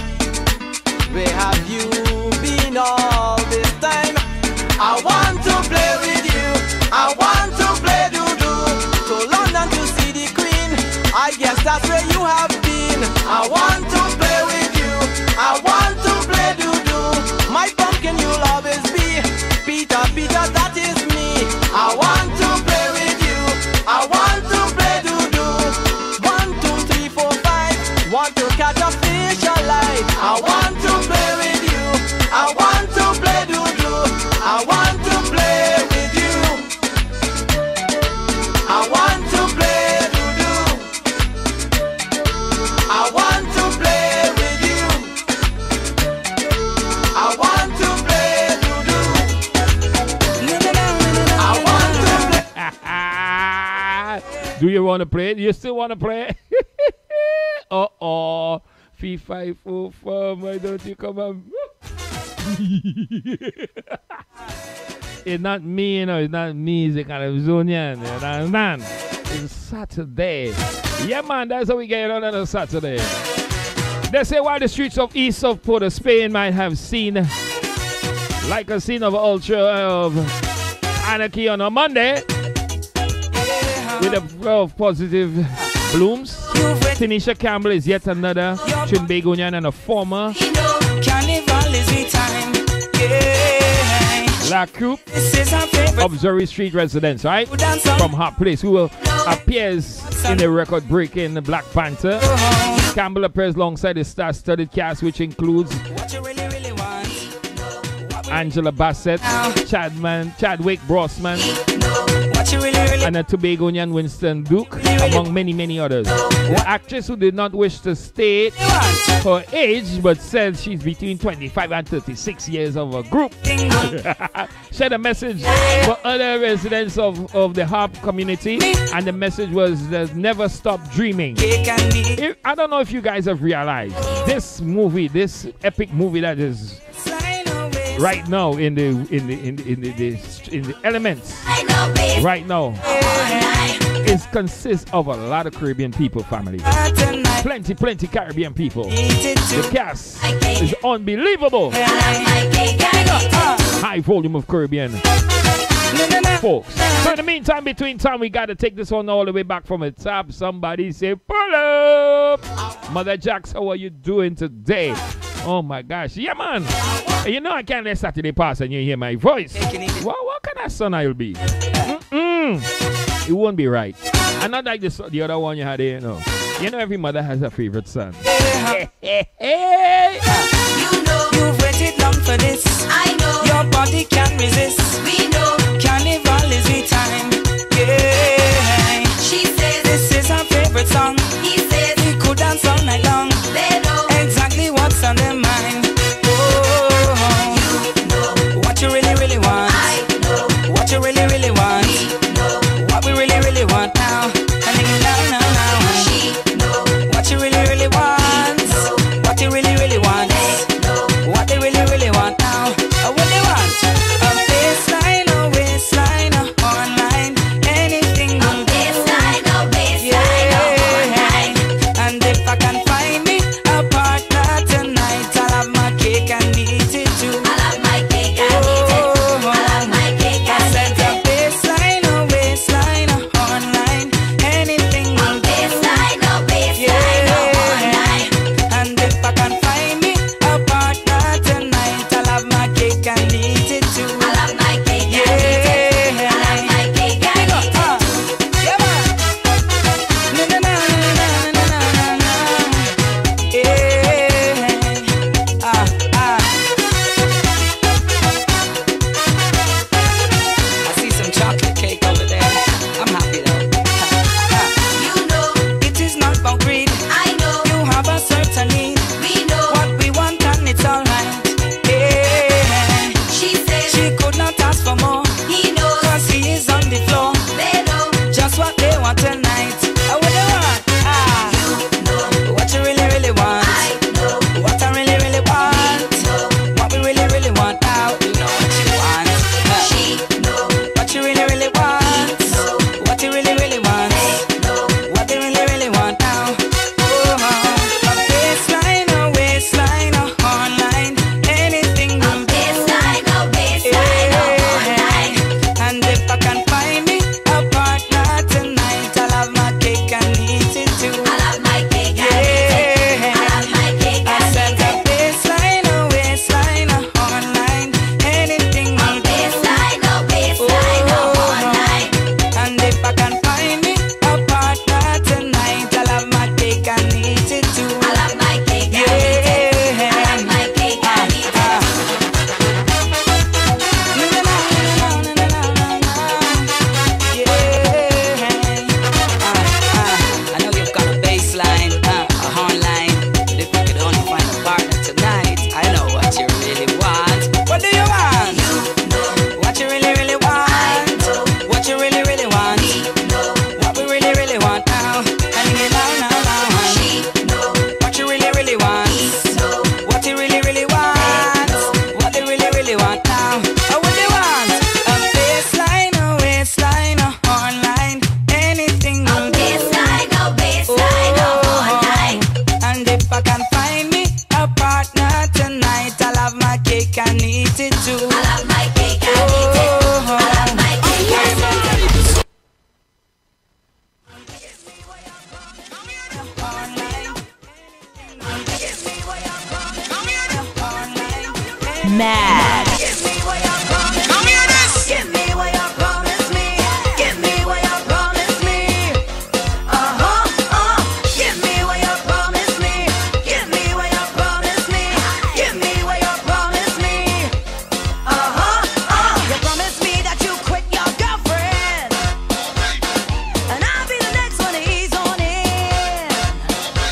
Where have you been all this time? I want to play with you. I want to play doo-doo. To London to see the Queen. I guess that's where you have been. I want to play with you. I want to play doo-doo. My pumpkin you'll always be. Peter, Peter, that is me. I want to play with you. I want to play doo-doo. 1, 2, 3, 4, 5. Want to catch a fish alive. I want to play with you. I want to play doo-doo. I want to play with you. I want to play doo-doo. I want to play with you. I want to play doo-doo. I want to play. Do you want to play? Do you still want to play? Uh-oh. 3, 5, 4, 5. Why don't you come on? It's not me, you know. It's not me. It's the kind of Zonian. You understand? It's Saturday. Yeah, man. That's how we get on a Saturday. They say while the streets of east of Port of Spain might have seen like a scene of ultra of anarchy on a Monday with a flow of positive blooms. Tanisha Campbell is yet another Trinbagonian and a former Carnival is the time. Yeah. La Coupe of Surrey Street residents, right? From Hot Place, who appears in the record-breaking Black Panther. Campbell appears alongside a star-studded cast, which includes Angela Bassett, Chadwick Boseman, and a Tobagonian Winston Duke, among many, many others. The actress, who did not wish to state her age but said she's between 25 and 36 years of a group, shared a message for other residents of the harp community, and the message was never stop dreaming. I don't know if you guys have realized this movie, this epic movie that is right now in the elements right now, it consists of a lot of Caribbean people, family. Plenty Caribbean people. The cast is unbelievable. High volume of Caribbean folks. So in the meantime, between time, we gotta take this one all the way back from the top. Somebody say pull up. Mother Jax, how are you doing today? Oh my gosh, yeah man. You know I can't let Saturday pass and you hear my voice. What kind of son I'll be? It won't be right. And not like the other one you had here, you know. You know every mother has a favorite son. You know you've waited long for this. I know your body can't resist. We know Carnival is the time. Yeah. She says this is her favorite song. He says he could dance all night long. They know exactly what's on their mind. What you really, really want. I know what you really, really want. We know what we really, really want now. Now. She know what you really, really want. What you really, really want. They know what they really, really want now. What they want. A baseline Mad. Give me what you promised me. Give me what you promised me. Give me what you promised me. Give me what you promised me. Give me what you promised me. Give me what you promised me. You promised me that you quit your girlfriend, and I'll be the next one to ease on in.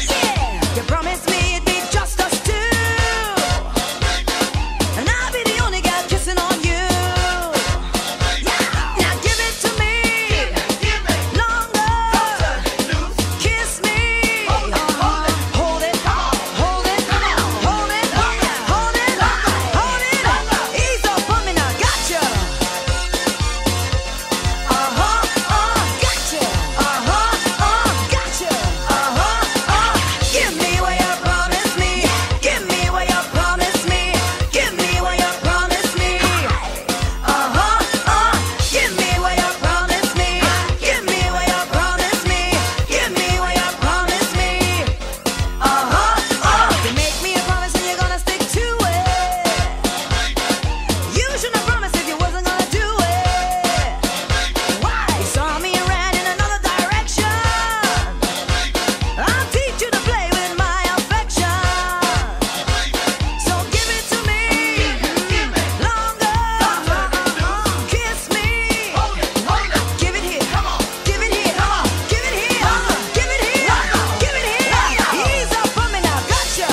Yeah, you promised me it'd be just us two, and I'll be the only girl kissing on you. Yeah, now give it to me longer. Kiss me. Hold it, hold it, hold it, hold it, hold it, hold it. Ease up on me now, gotcha. Gotcha. Gotcha. Give me what you promised me. Give me what you promised me. Give me what you promised me. Give me what you promised me. Give me what you promised me. Give me what you promised me. You make me a promise and you're gonna stick to it. You shouldn't have promised if you wasn't gonna do it. Why? You saw me and ran in another direction. I'll teach you to play with my affection. So give it to me longer. Kiss me. Give it here. Give it here. Give it here. Give it here. Give it here. Ease up on me now. Gotcha.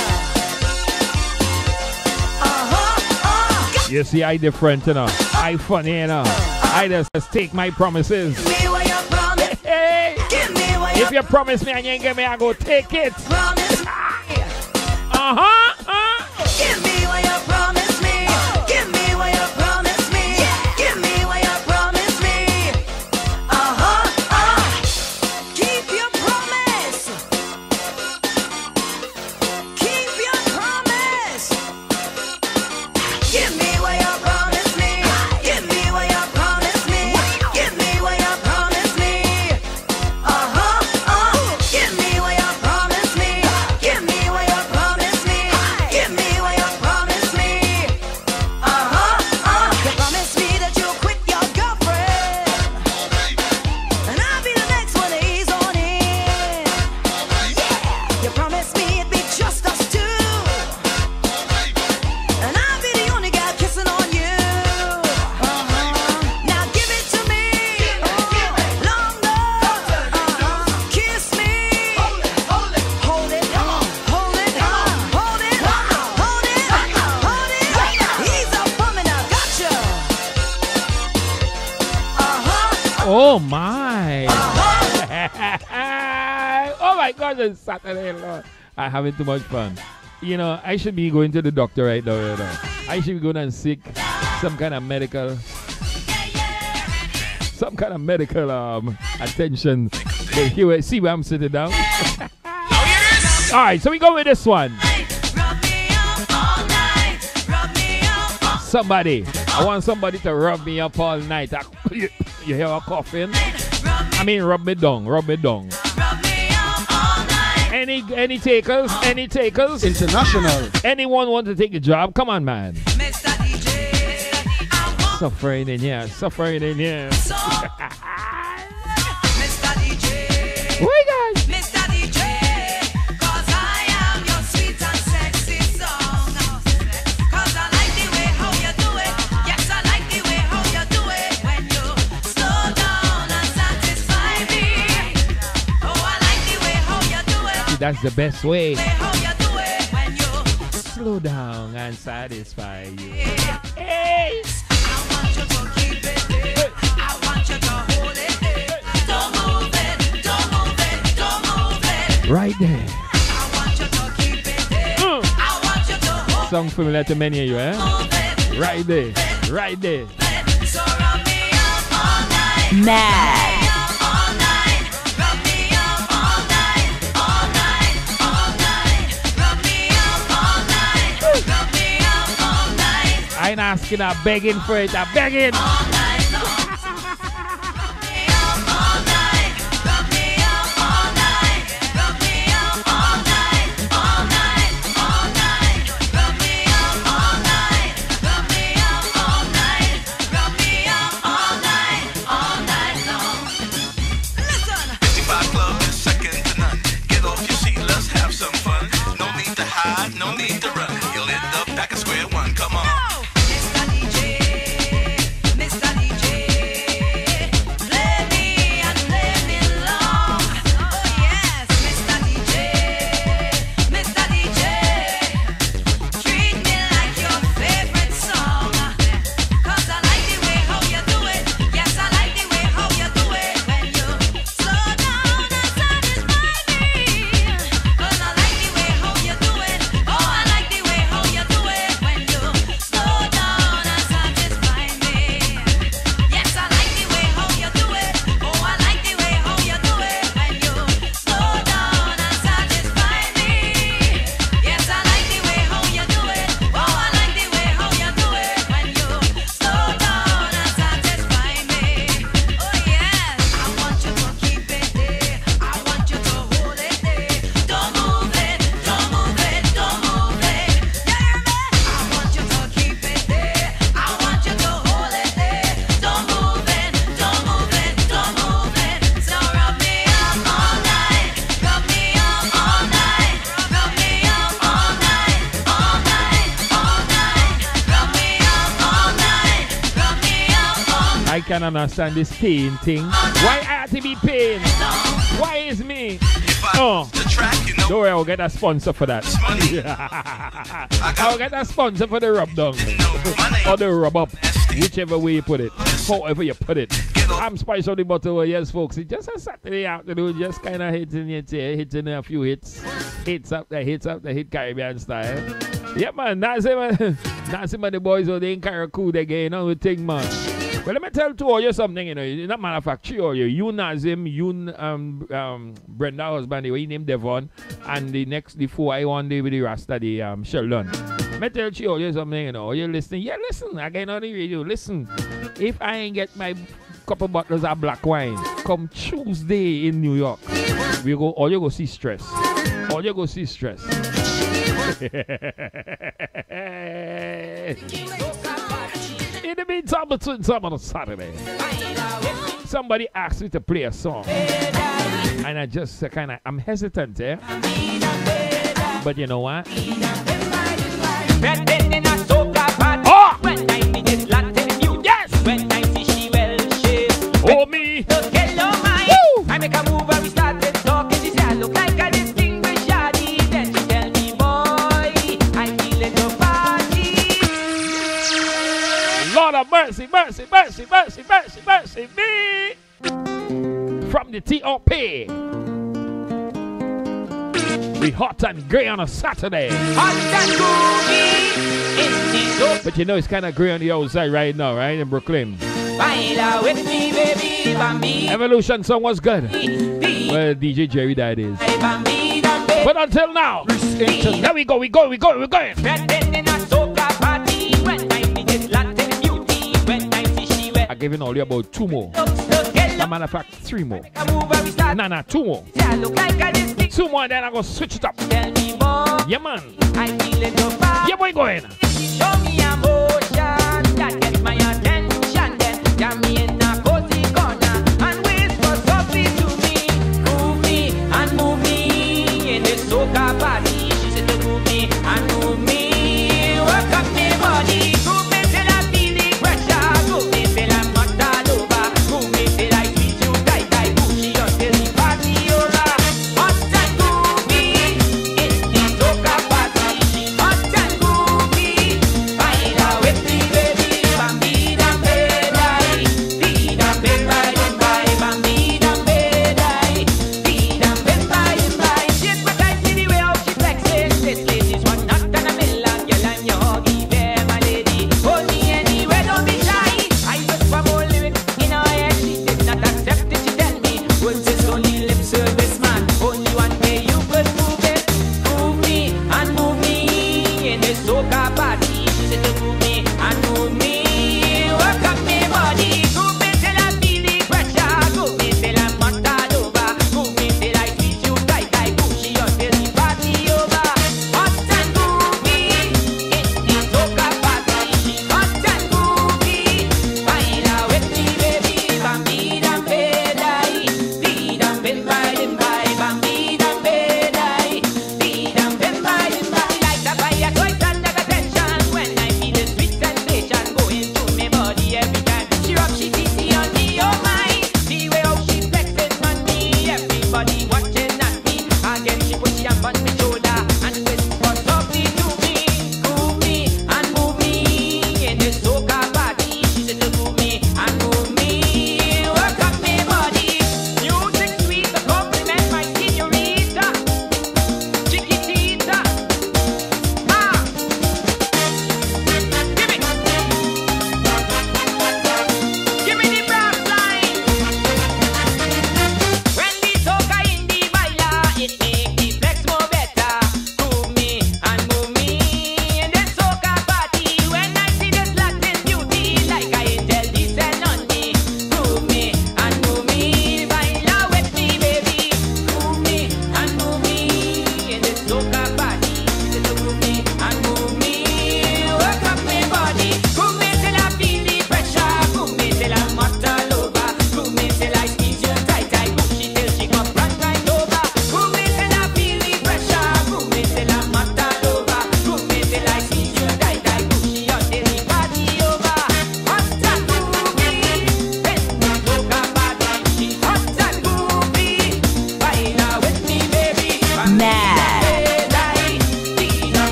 You see, I different, you know. I funny, you know. I just take my promises. Give me what you promised. Hey, Give me what you if you promise me and you ain't give me, I go take it. promised. Give me what you promised me. Give me what you promised me. Give me what you promised me. Keep your promise. Keep your promise. Give me what you promised me. Give me what you promised me. Give me what you promised me. Give me what you promised me. Give me what you promised me. Give me what you promised me. You promised me that you'll quit your girlfriend, and I'll be the next one to ease on in. Yeah, you promised me it'd be just us two, and I'll be the only guy kissing on you. Now give it to me longer. Kiss me. Hold it, hold it, hold it, hold it, hold it, hold it. Ease up on me now, gotcha. Oh my. Oh my God, it's Saturday, Lord. I'm having too much fun. You know, I should be going to the doctor right now, you know. I should be going and seek some kind of medical attention. But here, see where I'm sitting down. All right, so we go with this one. Somebody, I want somebody to rub me up all night. You hear a coughing? I mean, rub me down, rub me down. Any takers? Any takers? International. Anyone want to take the job? Come on, man. Suffering in here, suffering in here. Wait, guys. Mr. DJ, 'cause I am your sweet and sexy song. 'Cause I like the way how you do it. Yes, I like the way how you do it. When you slow down and satisfy me. Oh, I like the way how you do it. That's the best way. How you do it when you Slow down and satisfy you. Hey. I want you to keep it there. I want you to hold it there. Don't move it, don't move it, don't move it. Right there. I want you to keep it there. I want you to hold Song familiar to many of you, eh? it. Right there. Right there. So rub me up all night. Mad. All night. Rub me up all night. All night. All night. Rub me up all night. Rub me up all night. I ain't asking, I'm begging for it. I'm begging. All night long. Rub me up all night. Rub me up all night. Rub me up all night. All night. All night. Rub me up all night. like a square one. Come on. Mr. DJ, Mr. DJ, play me and play me long. Oh yes, Mr. DJ, treat me like your favorite song. 'Cause I like the way how you do it. Yes, I like the way how you do it. When you slow down and satisfy me. 'Cause I like the way how you do it. Oh, I like the way how you do it. When you slow down and satisfy me. Yes, I like the way how you do it. Oh, I like the way how you do it. When you slow down and satisfy me. Yes, I like the way how you do it. Oh, I like the way how you do it. When you slow down and satisfy me. Oh yes, I want you to keep it there. I want you to hold it there. Don't move it, don't move it, don't move it. Hear me? I want you to keep it there. I want you to hold it there. Don't move it, don't move it, don't move it. So rub me up all night, rub me up all night, rub me up all night, all night, all night. Rub me up all night, rub me up all night. I can understand this pain thing. Why I have to be pain? Why is me? Oh, The track, you know, don't worry, I'll get a sponsor for that. money. I'll get a sponsor for the rub down or the rub up, whichever way you put it, however you put it. I'm Spice on the bottle. Yes, folks, it's just a Saturday afternoon, just kind of hitting your chair, hitting a few hits up the hit Caribbean style. Yeah, man, that's it, man. That's it, man. The boys are in Caracou again, you know, the thing, man. Well, let me tell two of you something, you know. Not matter of fact, three of you. You Nazim, you Brenda husband, he named Devon, and the four I want with the Rasta, the Sheldon. Let me tell three of you something, you know. You listening? Yeah, listen. Again on the radio, listen. If I ain't get my couple bottles of black wine, come Tuesday in New York, all you go see stress. All you go see stress. In the meantime, between time on a Saturday, somebody asked me to play a song, and I just I'm hesitant, eh? But you know what? Oh! Yes! Oh, me! Woo! I make a move and we started talking. She said I look like a distinguished shawty. Then she tell me, boy, I feel it your body. Lord of mercy, mercy, mercy, mercy, mercy, mercy, me! From the T.O.P. We hot and grey on a Saturday. Hot and groovy. But you know it's kind of grey on the outside right now, right? In Brooklyn. Baila with me, baby, bambi. Evolution song was good. Well, DJ Jerry that is. But until now, there we go, we're going. I'm giving all you about two more. As a matter of fact, three more. Nah, two more. 2 more, then I'm going to switch it up. Yeah, man. Yeah, boy, going. Show me emotion that gets my attention. Then jam me in a cozy corner and whisper softly to me. Move me and move me in this soca party. She said to move me and move me. Work up me body. Move me till I feel the pressure. Move me till I'm not all over. Move me till I treat you tight. Pushy until the party over. Hot and groovy in the soca party. Hot and groovy. Baila with me, baby. Bambida, baby.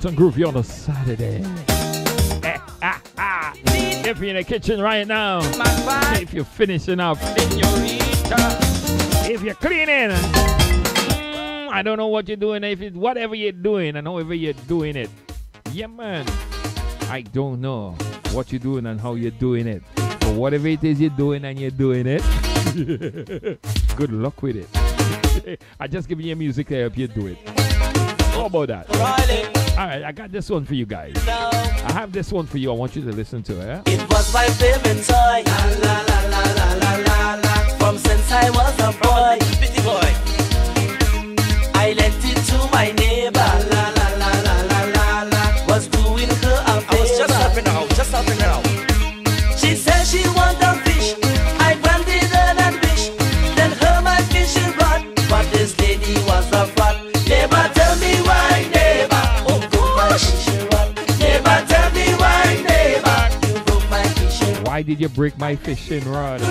and groovy on a Saturday. If you're in the kitchen right now, if you're finishing up, if you're cleaning, I don't know what you're doing. If it's whatever you're doing and however you're doing it, yeah, man. I don't know what you're doing and how you're doing it, but whatever it is you're doing and you're doing it, good luck with it. I just give you music to help you do it. How about that? All right, I got this one for you guys. I have this one for you. I want you to listen to it. It was my favorite toy. La, la, la, la, la, la, la. From since I was a boy. Pretty boy. I lent it to my neighbor. La, la, la, la, la, la, la. Was doing her a favor. I was just helping out, just helping out. She said she want a fish. I granted her that wish. Then her my fishing rod. But this lady was a fraud. Neighbor, tell me why, neighbor. Oh gosh. Neighbor, tell me why, neighbor. You broke my fishing rod. Why did you break my fishing rod? I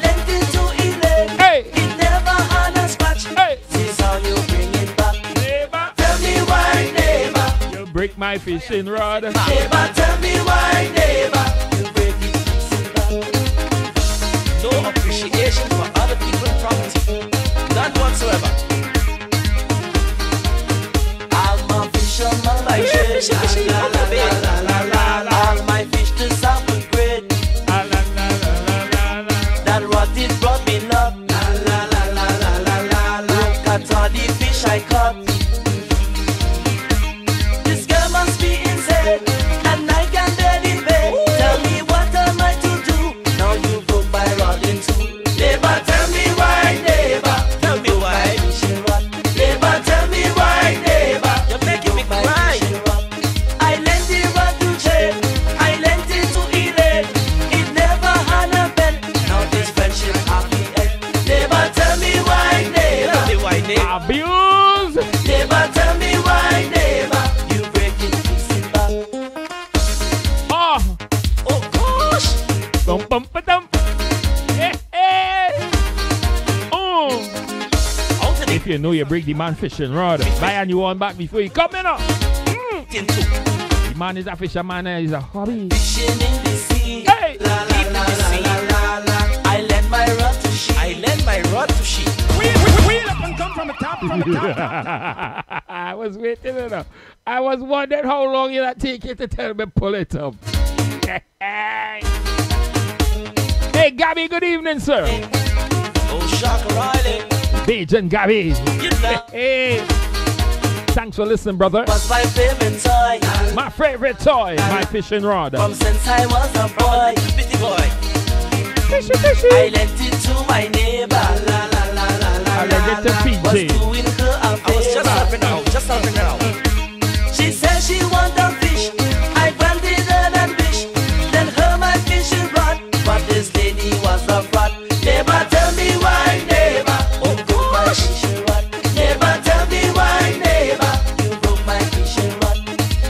lent it to Elaine. Hey. It never had a scratch. Hey. This how you bring it back. Neighbor, tell me why, neighbor. You break my fishing rod. Neighbor, tell me why, neighbor. You break it back. No appreciation for other people's property. None whatsoever. I'm a fisherman by trade. All my fish to sample grade. That rod it brought me luck. Look at all the fish I caught. This girl must be insane, and I can barely pay. Tell me what am I to do? Now you broke my rod in two. Neighbor, tell me why, neighbor. Tell me why. Neighbor, tell me why, neighbor. You're making me cry. I lent the rod to Jane. I lent it to Elaine. It never had a bend. Now this friendship happy end. Neighbor, tell me why, neighbor. Tell me why, neighbor. Abuse. Neighbor, tell me why, neighbor. You break it, fix it back. Oh. Oh gosh. Bum, bum, ba-dum. Hey, hey. Oh. If you know you break the man fishing rod, buy a new one back before you come in up. The man is a fisherman and he's a hobby. Fishing in the sea. Hey. La, la, la, la, la, la. I lent my rod to she. I lent my rod to she. Wheel up and come from the top, from the top. I was waiting enough. I was wondering how long it'll take you to tell me pull it up. Hey, Gabby, good evening, sir. Oh, Shaka Riley. Bajan Gabby. You know. Hey. Thanks for listening, brother. Was my favorite toy. My favorite toy, my fishing rod. From since I was a boy. Pretty boy. Fishy, fishy. I lent it to my neighbor. La, la, la, la, la, I lent it to was PJ. doing her a favor. I was just helping out, just helping out. She said she want a fish. I granted her that wish. Then her my fishing rod. But this lady was a fraud. Neighbor, tell me why, neighbor. Oh, broke my fishing rod. Neighbor, tell me why, neighbor. You broke my fishing rod.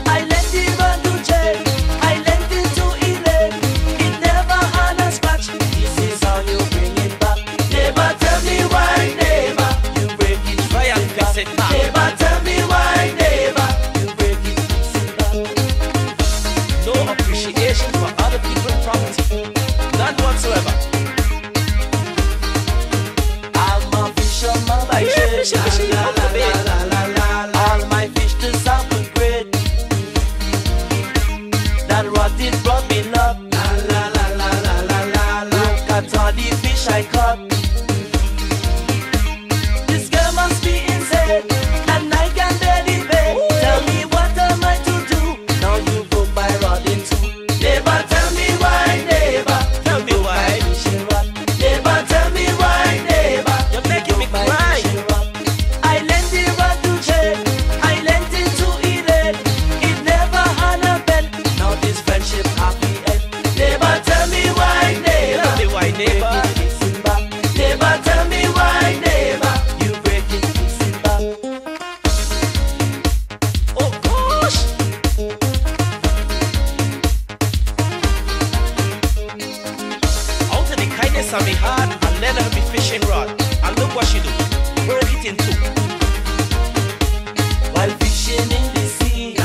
I lent the rod to Jane. I lent it to Elaine. It never had a scratch. This is how you bring it back. Neighbor, tell me why, neighbor. You break it, try and fix it back. Neighbor, tell me why, neighbor. You break it, fix it back. No appreciation for other people's property. None whatsoever. I'm a fisherman by trade. La, la, la, la, la, la, la. All my fish to sample grade. That rod it brought me luck. La, la, la, la, la, la, la, la. Look at all the fish I caught. This girl must be insane, and I can barely pay. Tell me what am I to do? Now you broke my rod in two. Neighbor, tell me why, neighbor. Tell me why. Neighbor, tell me why, neighbor. You're making me cry. I lent the rod to Jane. I lent it to Elaine. It never had a bend. Now this friendship happy end. Neighbor, tell me why, neighbor. Tell me why, neighbor. Neighbor, tell me why, neighbor. You break it, fix it back. Oh gosh. Out of the kindness of my heart, I let her be fishing rod. And look what she do. Broke it in two. While fishing in the sea.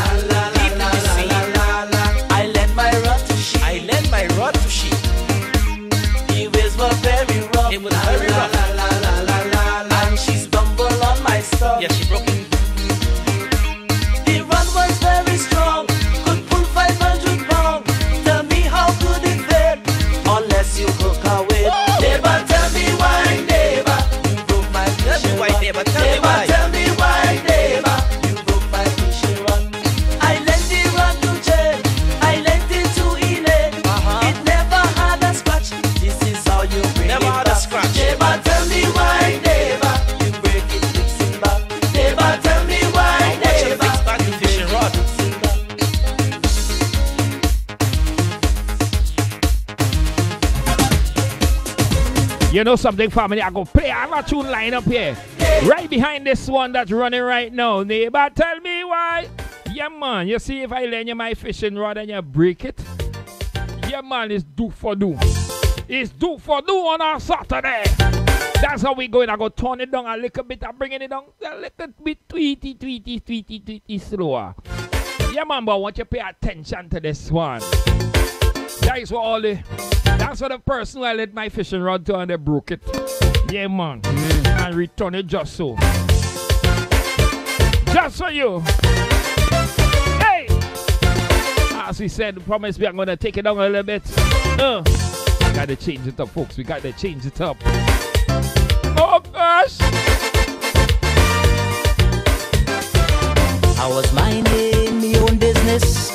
You know something, family? I go play. I have a tune line up here. Right behind this one that's running right now. Neighbor, tell me why. Yeah, man. You see, if I lend you my fishing rod and you break it, yeah, man, it's do for do. It's do for do on our Saturday. That's how we going. I go turn it down a little bit. I'm bringing it down a little bit tweety slower. Yeah, man, but I want you to pay attention to this one. That is what all the... That's what the person who I let my fishing rod to and they broke it. Yeah, man. And return it just so. Just for you. Hey! As we said, promise me I'm going to take it down a little bit. Got to change it up, folks. We got to change it up. Oh, gosh! I was minding my own business.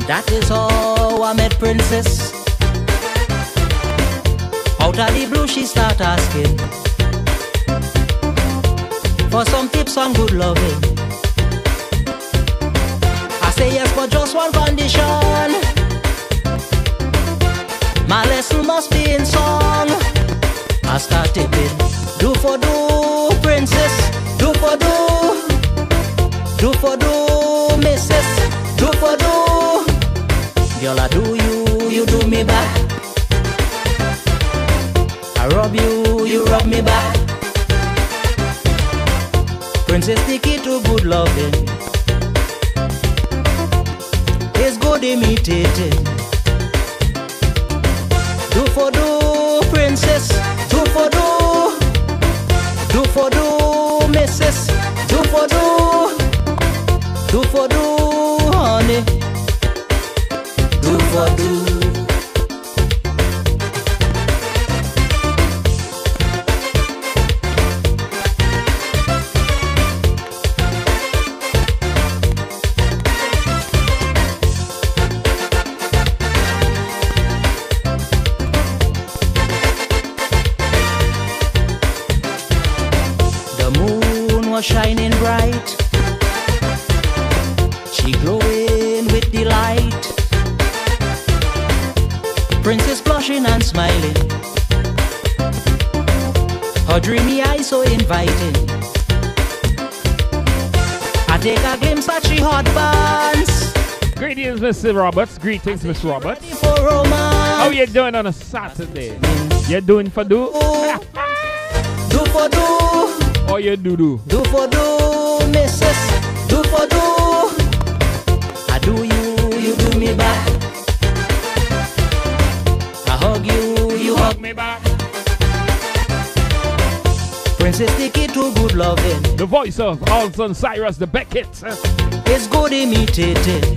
That is how I met Princess. Out of the blue she start asking for some tips on good loving. I say yes, but just one condition. My lesson must be in song. I start tipping. Do for do, Princess. Do for do. Do for do, Missus. Do for do. Girl, I do you, you do me back. I rub you, you rub me back. Princess, the key to good loving is good imitating. Do for do, Princess. Do for do. Do for do, Missus. Do for do. Do for do, honey. Do for do. The moon was shining bright. She glowing with delight. Princess blushing and smiling. Her dreamy eyes so inviting. I take a glimpse at she hot pants. Greetings, Mr. Roberts. Greetings, Miss Roberts. For romance. How you doing on a Saturday? You doing for do? Do for do. Or you do? Do for do, Missus. Do for do. I do you, you do me back. I hug you, you hug me back. Princess, the key to good loving. The voice of Alton Cyrus, the Beckett. Is good imitating.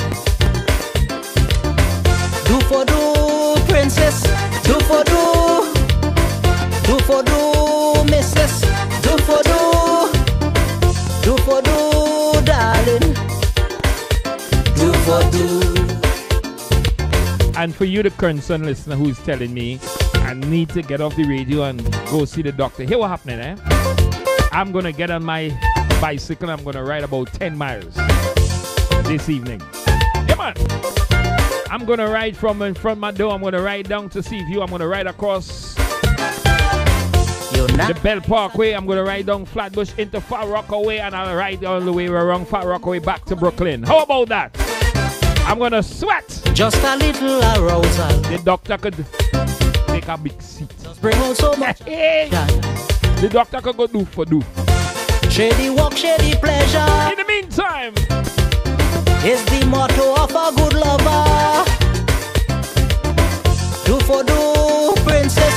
Do for do, Princess. Do for do. Do for do, Missus. Do for do. Do for do, darling. Do for do. And for you, the concerned listener who's telling me I need to get off the radio and go see the doctor. Here what happening, eh? I'm going to get on my bicycle. I'm going to ride about 10 miles this evening. Come on. I'm going to ride from in front of my door. I'm going to ride down to Seaview. I'm going to ride across the Bell Parkway. I'm going to ride down Flatbush into Far Rockaway, and I'll ride all the way around Far Rockaway back to Brooklyn. How about that? I'm going to sweat. Just a little arousal. The doctor could take a big seat. Just bring out so much. The doctor could go do for do. Shady walk, shady pleasure. In the meantime, is the motto of a good lover. Do for do, Princess.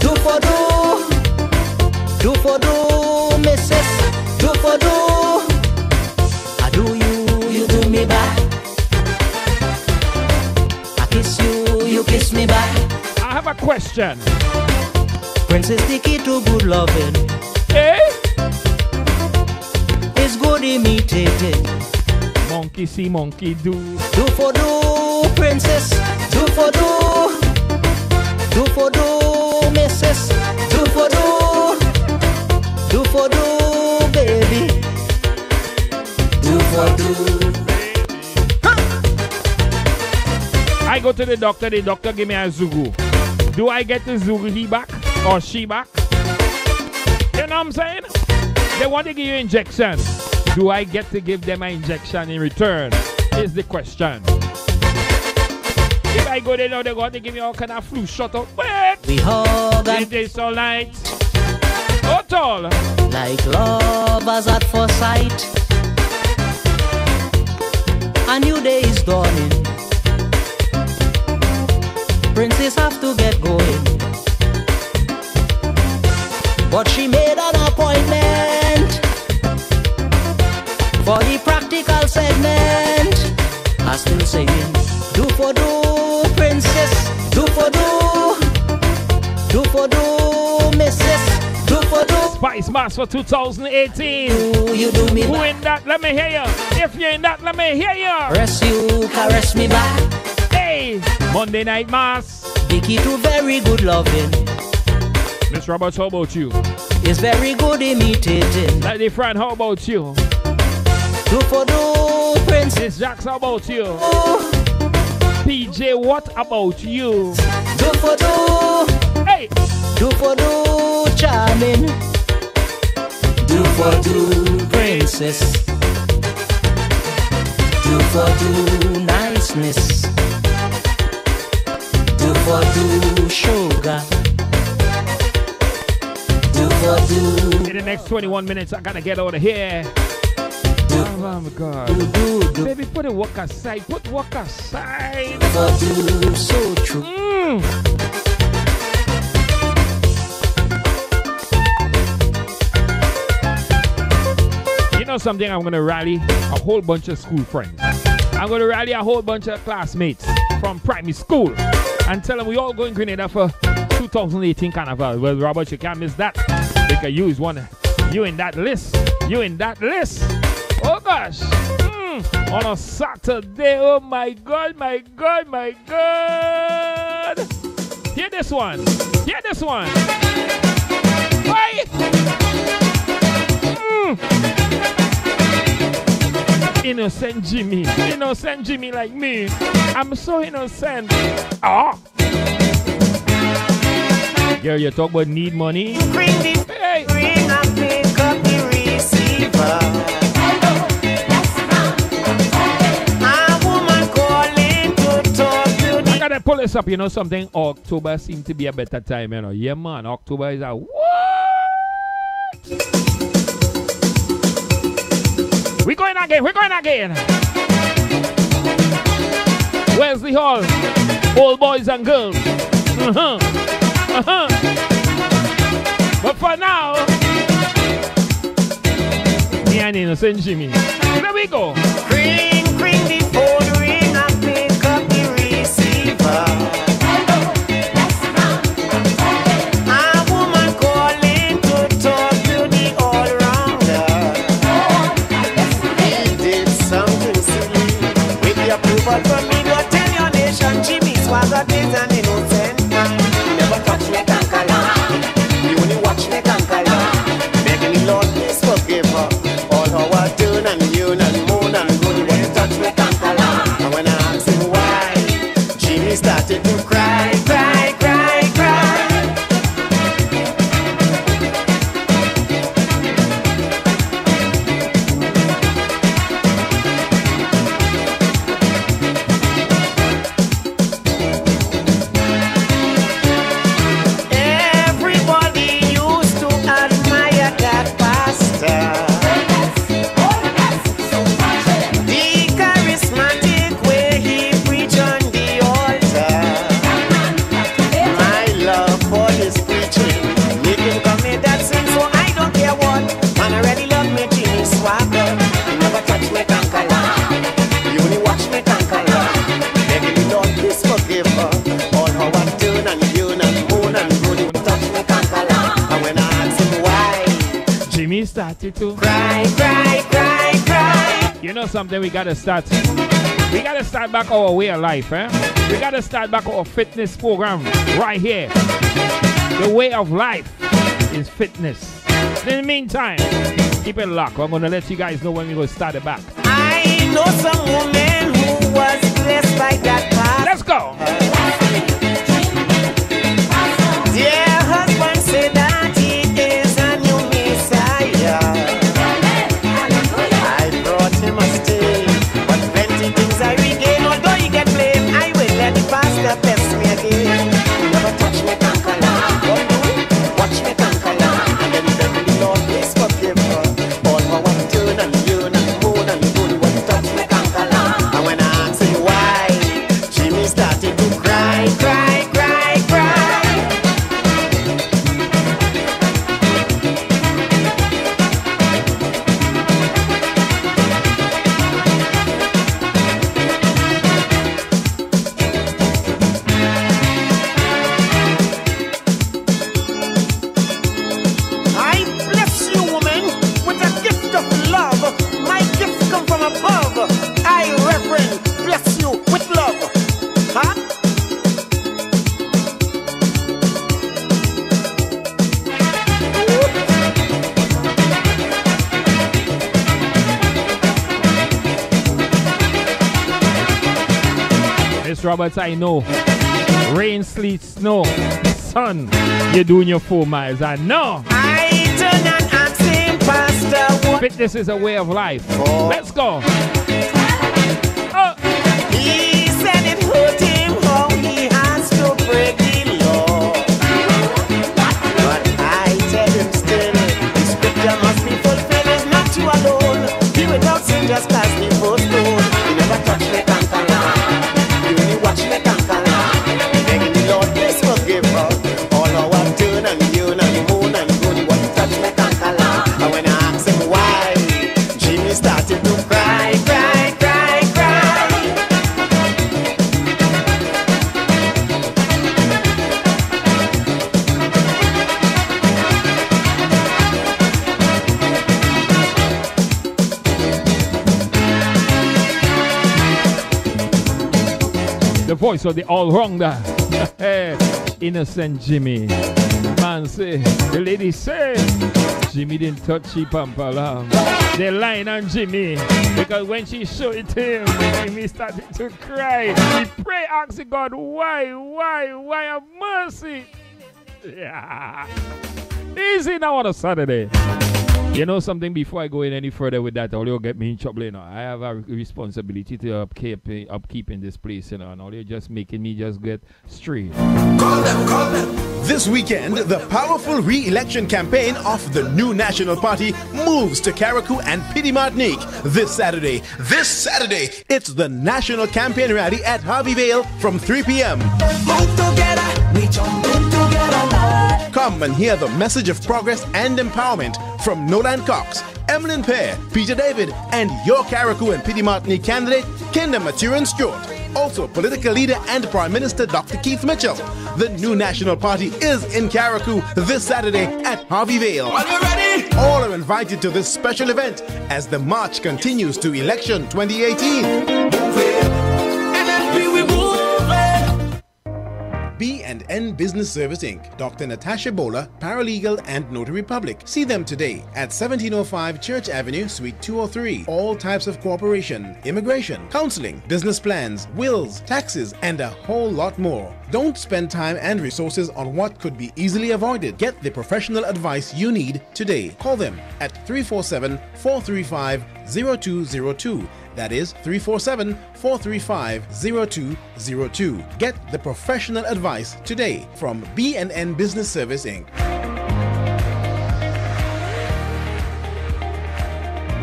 Do for do. Do for do, Missus. Do for do. I do you, you do me back. I kiss you, you kiss me back. I have a question. Princess, the key to good loving. Hey? Is good imitating. Monkey see, monkey do. Do for do, Princess. Do for do. Do for do, Missus. Do for do. Do for do, baby. Do for do. I go to the doctor give me a Zugu. Do I get the he back or she back? You know what I'm saying? They want to give you injection. Do I get to give them an injection in return? Is the question. If I go there now, they're going to give me all kind of flu shot up. Wait! We hug and it is so light. Not all. like lovers at first sight. A new day is dawning. Princess have to get going, but she made an appointment for the practical segment. I still saying, do for do, princess, do for do, missus, do for do. Spice Mass for 2018. You do me Who back. in that? Let me hear you. If you're in that, let me hear you. Caress you, caress me back. Hey, Monday Night Mass. The key to very good loving Miss Roberts, how about you? is very good imitating. Lady Fran, how about you? Do for do, princess. Miss Jax, how about you? PJ, what about you? Do for do, Hey, do for do, charming. Do for do, princess. Do for do, niceness. Do for do, sugar. Do for do, in the next 21 minutes, I gotta get out of here. Oh my God. do Baby, put the work aside. Put work aside. for do, so true. You know something? I'm gonna rally a whole bunch of school friends. I'm gonna rally a whole bunch of classmates from primary school and tell them we all going Grenada for 2018 Carnival. Well, Robert, you can't miss that because you is one. You in that list. You in that list. Oh gosh. On a Saturday. Oh my God, my God, my God. Hear this one. Hear this one. Why? Innocent Jimmy like me. I'm so innocent. Oh. Girl, you talk about need money. Hey. Ring and pick up the receiver. A woman calling to talk to the. I gotta pull this up, you know something? October seems to be a better time, you know. Yeah, man, October is a what? We're going again. Where's the hall? Old boys and girls. But for now, me and Innocent Jimmy. There we go. Ring the phone, ring and pick up the receiver. A woman calling to talk to the all-rounder. He did something silly with the approval from me. Don't tell your nation, Jimmy Swagger is an innocent man. Never touch me, kankala. You only watch me, kankala. Begging the Lord, please forgive her. All how I do and you and moon and good. You want to touch me, kankala. And when I ask him why, Jimmy started to cry, cry, cry, cry. Everybody used to admire that pastor. The charismatic way he preached on the altar. My love for his preaching make him commit that sin, so I don't care what. Man, I really love me, Jimmy Swagger. You never touch me, kankala. You only watch me, kankala. Begging the Lord, please forgive her. All how I turn and you and moon and good. You touch me, kankala. And when I ask him why, Jimmy started to cry, cry, cry, cry. You know something? We gotta start. We gotta start back our way of life, eh? We gotta start back our fitness program right here. The way of life is fitness. In the meantime, keep it locked. I'm gonna let you guys know when we gonna start it back. I know some woman who was blessed by that path. Let's go. Roberts, I know. Rain, sleet, snow, sun, you're doing your 4 miles. I know. I turn and ask him, Pastor, what? Fitness is a way of life. Let's go. He said it hurt him how he has to break the law. But I tell him still, the scripture must be fulfilled. It's not you alone. He without sin just cast the first stone. You never touch me, conquer. You only watch me, conquer. Begging the Lord, please forgive us. All our turn and yearn and moan and groan. He won't touch me, conquer. And when I ask him why, Jimmy started to cry, cry, cry, cry. The voice of the all-rounder. Innocent Jimmy. Man say, the lady say, Jimmy didn't touch she pampala. They lying on Jimmy. Because when she showed it to him, he started to cry. He pray, asking God, why have mercy? Yeah. Easy now on a Saturday. You know something, before I go in any further with that, all you'll get me in trouble, you know. I have a responsibility to upkeep in this place, you know, and all you're just making me just get straight. Call them. This weekend, the powerful re-election campaign of the new National Party moves to Carriacou and Petite Martinique this Saturday. This Saturday, it's the National Campaign Rally at Harvey Vale from 3 p.m. Move together, we jump in together now. Come and hear the message of progress and empowerment from Nolan Cox, Emmeline Pear, Peter David, and your Carriacou and Petite Martinique candidate, Kinder Maturin Stewart. Also, political leader and Prime Minister Dr. Keith Mitchell. The new National Party is in Carriacou this Saturday at Harvey Vale. Are you ready? All are invited to this special event as the march continues to Election 2018. B&N Business Service Inc., Dr. Natasha Bola, paralegal and notary public. See them today at 1705 Church Avenue, Suite 203. All types of cooperation, immigration, counseling, business plans, wills, taxes, and a whole lot more. Don't spend time and resources on what could be easily avoided. Get the professional advice you need today. Call them at 347-435-0202. That is 347-435-0202. Get the professional advice today from B&N Business Service Inc.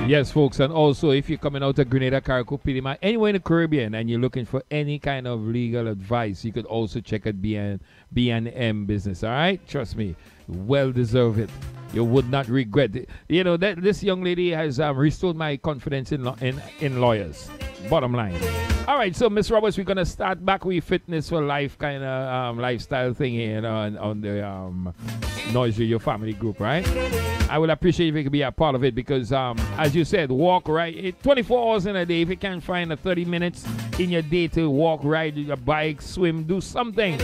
Yes, folks, and also if you're coming out of Grenada, Carriacou, Panama, anywhere in the Caribbean, and you're looking for any kind of legal advice, you could also check out B&M Business, all right? Trust me, well deserve it. You would not regret it. You know, that this young lady has restored my confidence in lawyers. Bottom line. All right, so Miss Roberts, we're going to start back with fitness for life kind of lifestyle thing here, you know, on the Noyz Radio family group, right? I would appreciate if you could be a part of it because, as you said, walk, right? 24 hours in a day. If you can't find 30 minutes in your day to walk, ride your bike, swim, do something,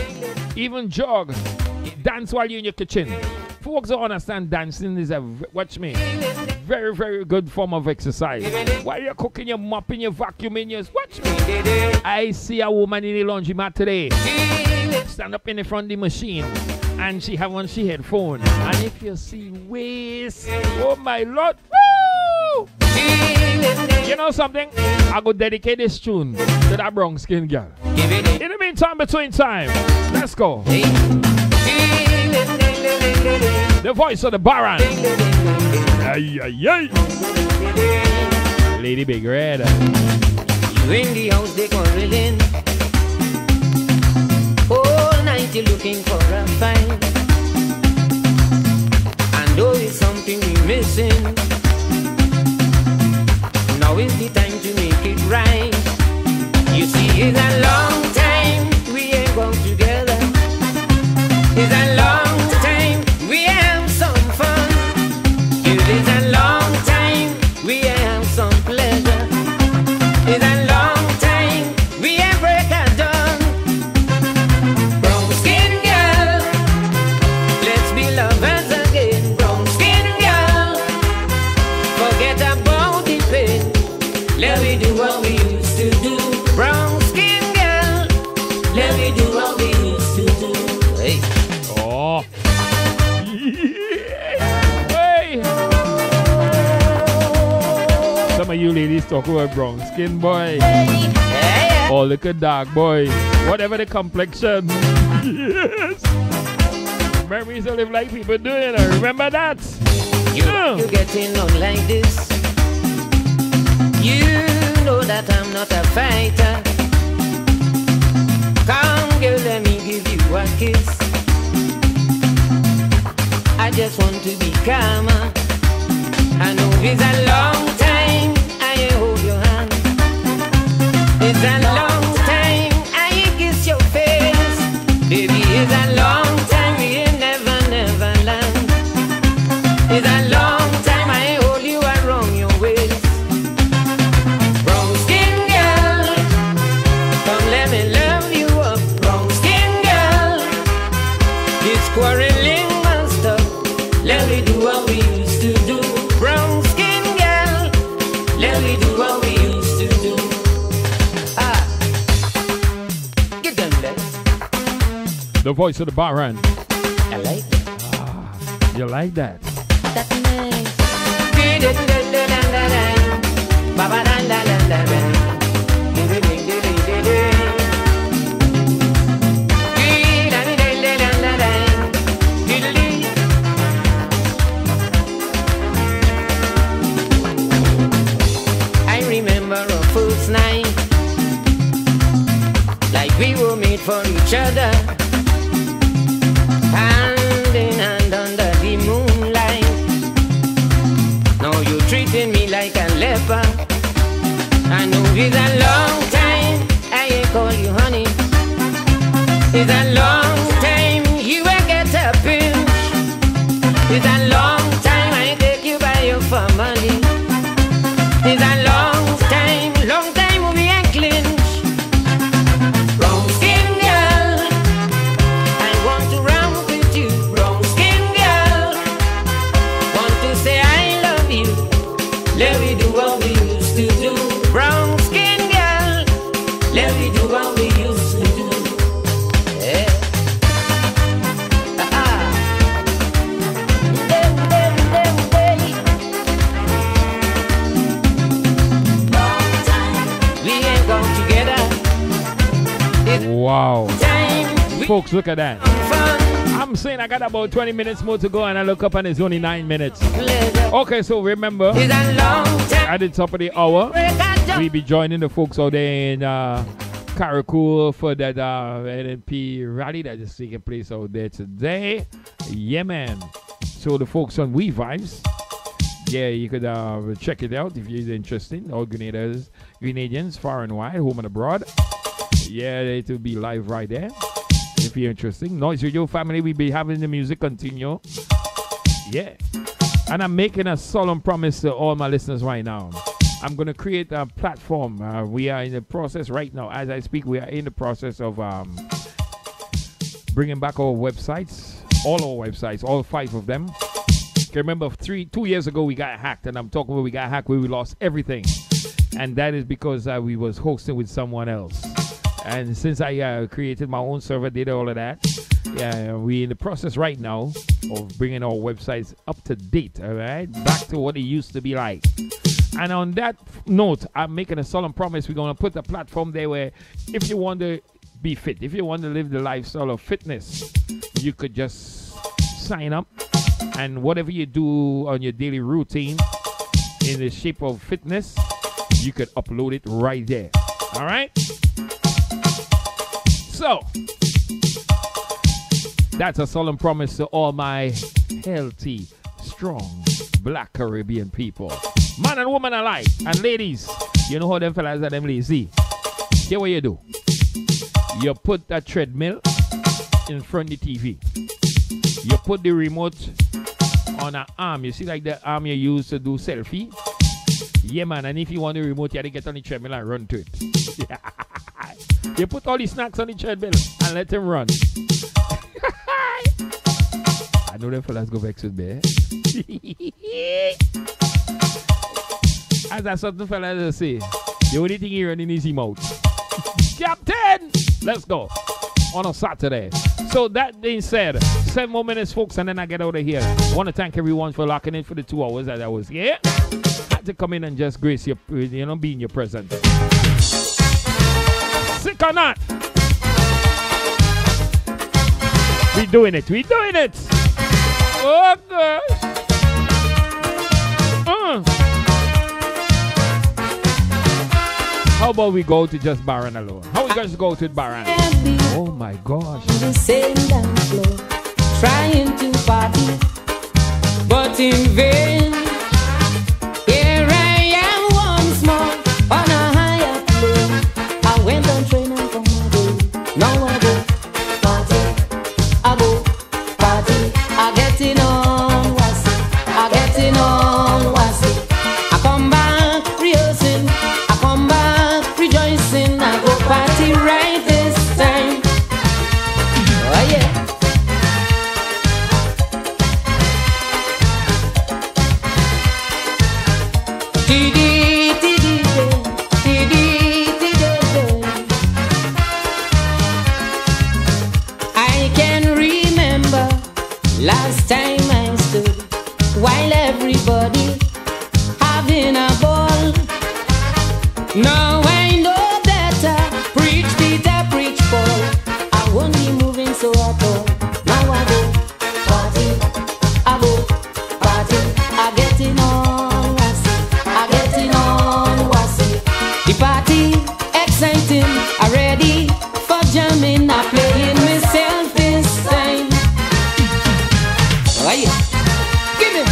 even jog, dance while you're in your kitchen. Folks don't understand dancing is watch me, very, very good form of exercise. While you're cooking, you're mopping, you're vacuuming, watch me. I see a woman in the laundromat today, stand up in the front of the machine, and she have on she headphone. And if you see waist, oh my Lord, woo! You know something? I go dedicate this tune to that brown skin girl. In the meantime, between time, let's go. The voice of the Baron. Ay, ay, ay. Lady Big Red. You in the house, they quarreling. All night you're looking for a fight. And though it's something we're missing, now is the time to make it right. You see, it's a long time we ain't gone together. It's a long time we have some fun. It's a long time we have some pleasure. It's a long time we have break a done. Brown skin girl, of you ladies talk about brown skin, boy. Or look at dark, boy. Whatever the complexion. Yes. Memories of live like people doing. I remember that. You getting on like this. You know that I'm not a fighter. Come, girl, let me give you a kiss. I just want to be calmer. I know it's a long time I hold your hand. It's a long time I kiss your face. Baby, it's a long time we never land. It's a long time I hold you around your waist. Brown skin girl, come let me love you up. Brown skin girl, this quarreling must stop. Let me do what we used to do. Brown skin girl, let me do what we used to do. Get them legs. The voice of the Baran. I like that. You like that? That's nice. I remember our first night, like we were made for each other, hand in hand under the moonlight. Now you're treating me like a leper. I know it's a long time I call you honey. It's a long time you will get a pinch. It's a long time I take you by your family. It's a long time we ain't clinch. Brown skin girl, I want to run with you. Brown skin girl, want to say I love you. Let me do what we used to do. Brown skin girl, let me do what we used to do. Yeah. We ain't gone together. It's Wow. time. Folks, look at that. Fun. I'm saying I got about 20 minutes more to go, and I look up and it's only 9 minutes. Pleasure. Okay, so remember, It's a long time. at the top of the hour, Break we be joining the folks out there in Caracol for that NNP rally that is taking place out there today. Yeah, man. So the folks on We Vibes, yeah, you could check it out if you're interested. All Grenadians, far and wide, home and abroad. Yeah, it will be live right there. If you're interested, Noyz Radio family, we be having the music continue. Yeah. And I'm making a solemn promise to all my listeners right now. I'm going to create a platform. We are in the process right now. As I speak, we are in the process of bringing back our websites. All our websites, all 5 of them. Okay, remember, 2 years ago, we got hacked. And I'm talking about we got hacked where we lost everything. And that is because we was hosting with someone else. And since I created my own server, did all of that, yeah, we're in the process right now of bringing our websites up to date, all right? Back to what it used to be like. And on that note, I'm making a solemn promise. We're going to put a platform there where if you want to be fit, if you want to live the lifestyle of fitness, you could just sign up. And whatever you do on your daily routine in the shape of fitness, you could upload it right there. All right? So, that's a solemn promise to all my healthy, strong, black Caribbean people. Man and woman alike. And ladies, you know how them fellas are them lazy. Here what you do. You put that treadmill in front of the TV. You put the remote on an arm. You see like the arm you use to do selfie? Yeah, man. And if you want the remote, you have to get on the treadmill and run to it. You put all the snacks on the treadmill and let them run. I know them fellas go vex with me. As a certain fella say, the only thing he running is his mouth. Captain, let's go. on a Saturday. So that being said, 7 more minutes, folks, and then I get out of here. I want to thank everyone for locking in for the 2 hours that I was here. Had to come in and just grace your, you know, be in your presence. Sick or not? We doing it. We doing it. Oh gosh. How about we go to just Baron alone? How we guys go to Baron? Oh my gosh. The same dance floor, trying to party, but in vain. Here I am once more on a higher plane. I went on training for my day. Now I go party, I go party. I getting on wassy, I getting on wassy. I come back rehearsing, I come back rejoicing. I go party right this time. Oh yeah. I can remember last time I stood while everybody having a ball. Now I know better. Preach Peter, preach Paul. I won't be moving so at all. Now I go party, I go party. I getting on wassy, I getting on wassy. The party exciting, I ready for jamming. I playing myself this time. Oh yeah, give me.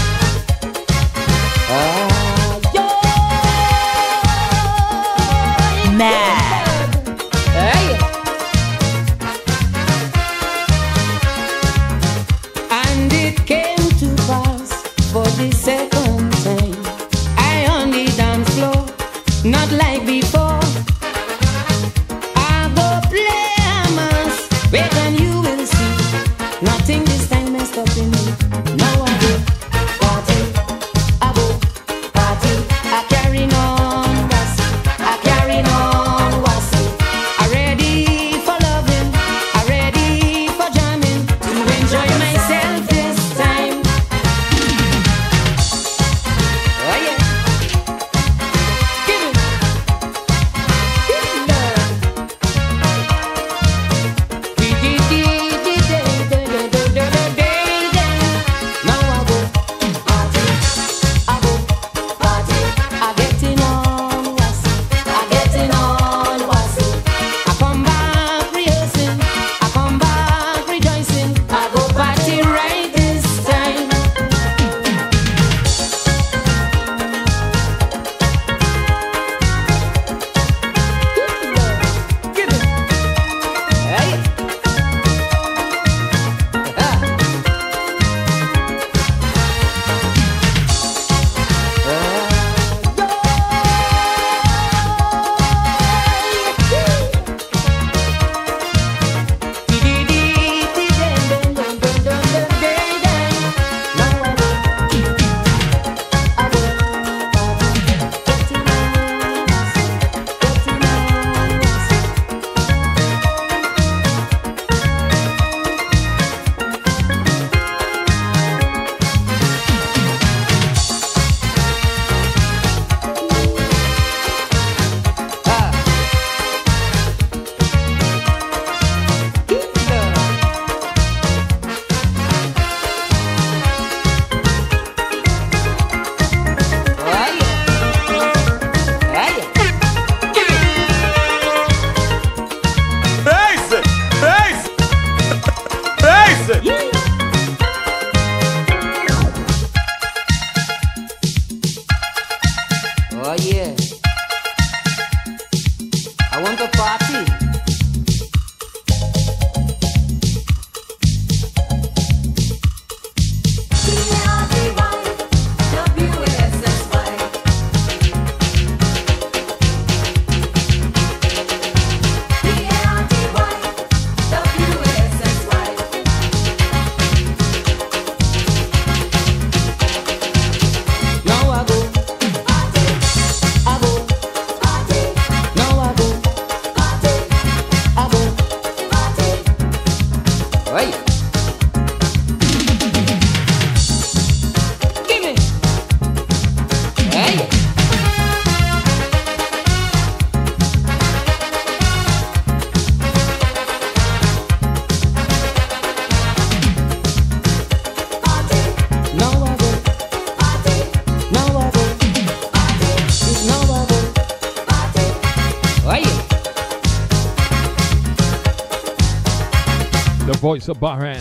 voice of Bahrain.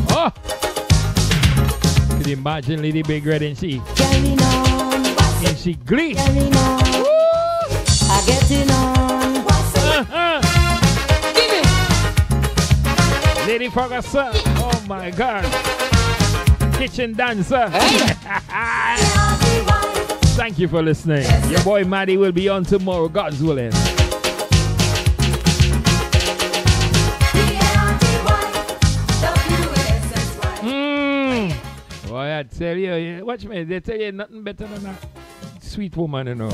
Oh! Can you imagine Lady Big Red and she? And she glee. I getting on. Give it. Lady Ferguson. Oh my God. Kitchen dancer. Hey. Thank you for listening. Your boy Maddie will be on tomorrow, God's willing. Boy, I tell you, watch me, they tell you nothing better than that sweet woman, you know.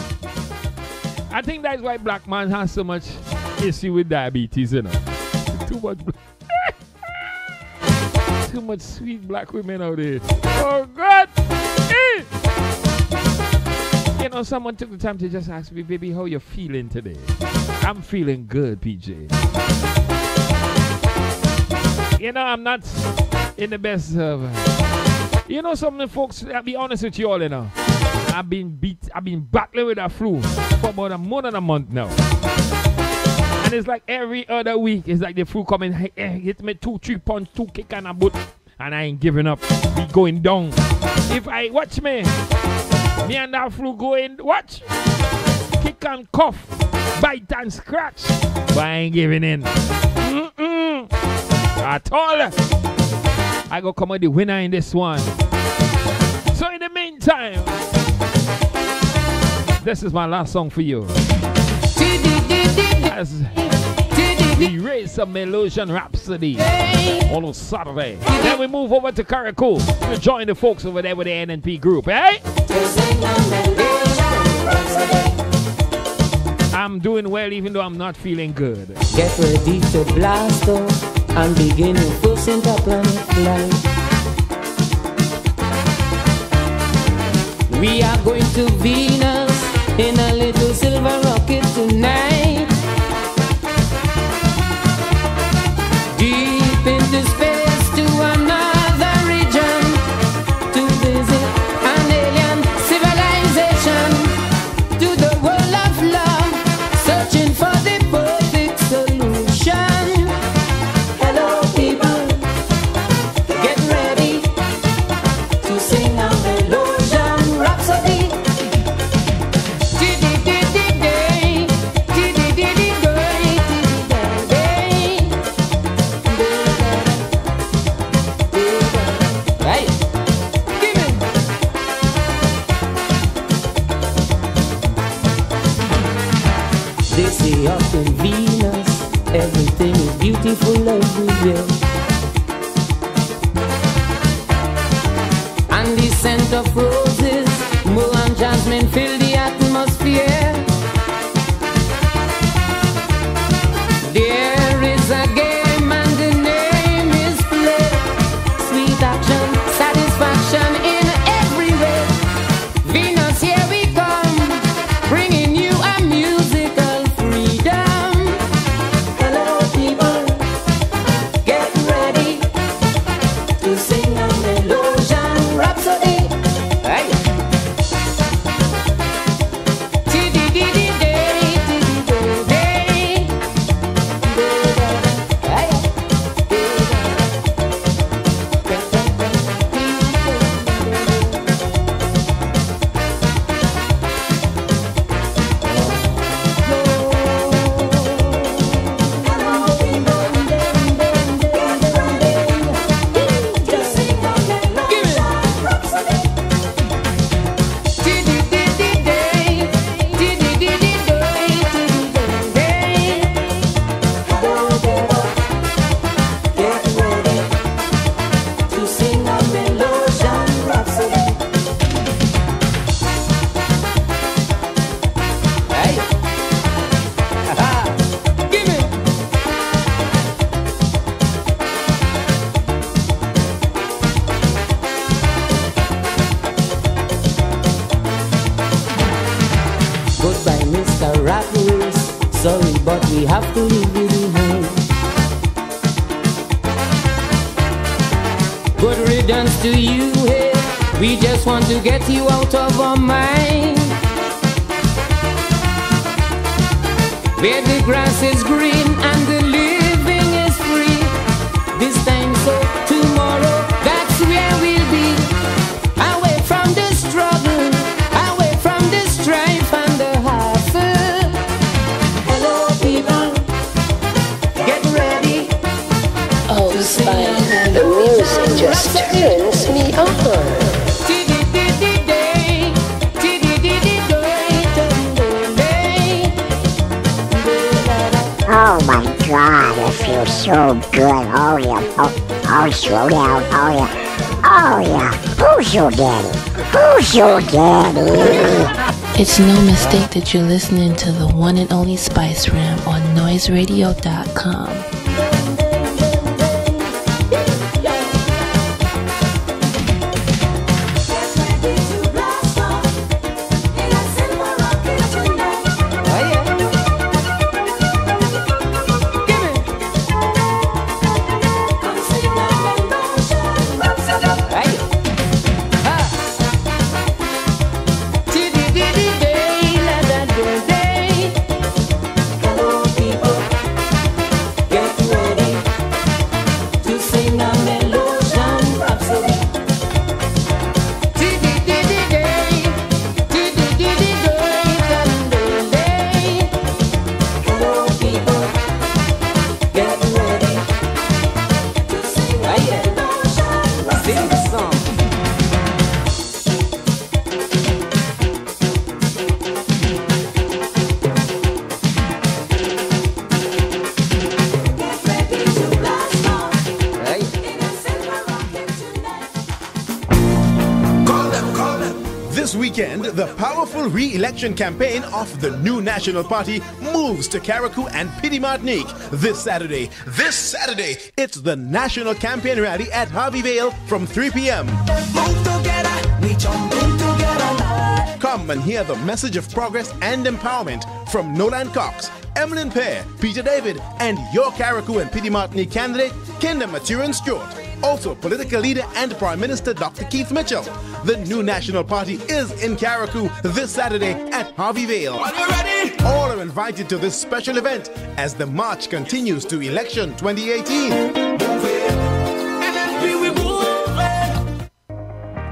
I think that's why black man has so much issue with diabetes, you know. Too much sweet black women out there. Oh God! You know, someone took the time to just ask me, baby, how you feeling today? I'm feeling good, PJ. You know, I'm not in the best of... you know something, folks, I'll be honest with you all, you know. I've been battling with that flu for about more than a month now. And it's like every other week, it's like the flu coming, hit me 2-3 punch, 2 kick and a boot. And I ain't giving up. Be going down. If I watch me and that flu going, watch. Kick and cough, bite and scratch. But I ain't giving in. At all. I go come out the winner in this one. So in the meantime, this is my last song for you. As we raise some Melodian Rhapsody on a Saturday. Then we move over to Carriacou to join the folks over there with the NNP group, eh? I'm doing well even though I'm not feeling good. Get ready to blast off and begin your first interplanet flight. We are going to Venus in a little silver rocket tonight. Deep into space to another region to visit an alien civilization. To the world of love, searching for the perfect solution. Hello people, get ready to sing a Melodian Rhapsody. They say up in Venus, everything is beautiful everywhere. And the scent of roses, myrrh and jasmine fill the atmosphere. There is a game and the name is play. Sweet action, satisfaction in every way. Venus, here we come, bringing you a musical freedom. Hello people, get ready to sing a Melodian Rhapsody. Hey. Sorry, but we have to leave you behind. Good riddance to you here. We just want to get you out of our mind. Where the grass is green and the living is free. you're so good. Oh, yeah. Oh, slow down. Oh, yeah. Oh, yeah. Who's your daddy? Who's your daddy? It's no mistake that you're listening to the one and only Spice Ram on NoyzRadio.com. The powerful re-election campaign of the new National Party moves to Carriacou and Petite Martinique this Saturday. This Saturday, it's the National Campaign Rally at Harvey Vale from 3 p.m. Move together, we jump in together. Come and hear the message of progress and empowerment from Nolan Cox, Emmeline Pear, Peter David, and your Carriacou and Petite Martinique candidate, Kingdom Maturin Stewart. Also, political leader and Prime Minister Dr. Keith Mitchell. The new National Party is in Carriacou this Saturday at Harvey Vale. Are you ready? All are invited to this special event as the march continues to Election 2018.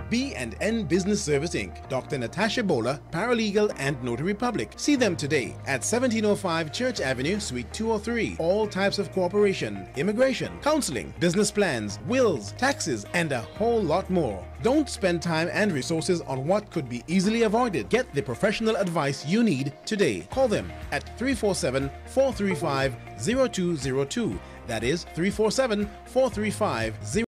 B&N Business Service Inc., Dr. Natasha Bowler, Paralegal and Notary Public. See them today at 1705 Church Avenue, Suite 203. All types of cooperation, immigration, counseling, business plans, wills, taxes, and a whole lot more. Don't spend time and resources on what could be easily avoided. Get the professional advice you need today. Call them at 347-435-0202. That is 347-435-0202.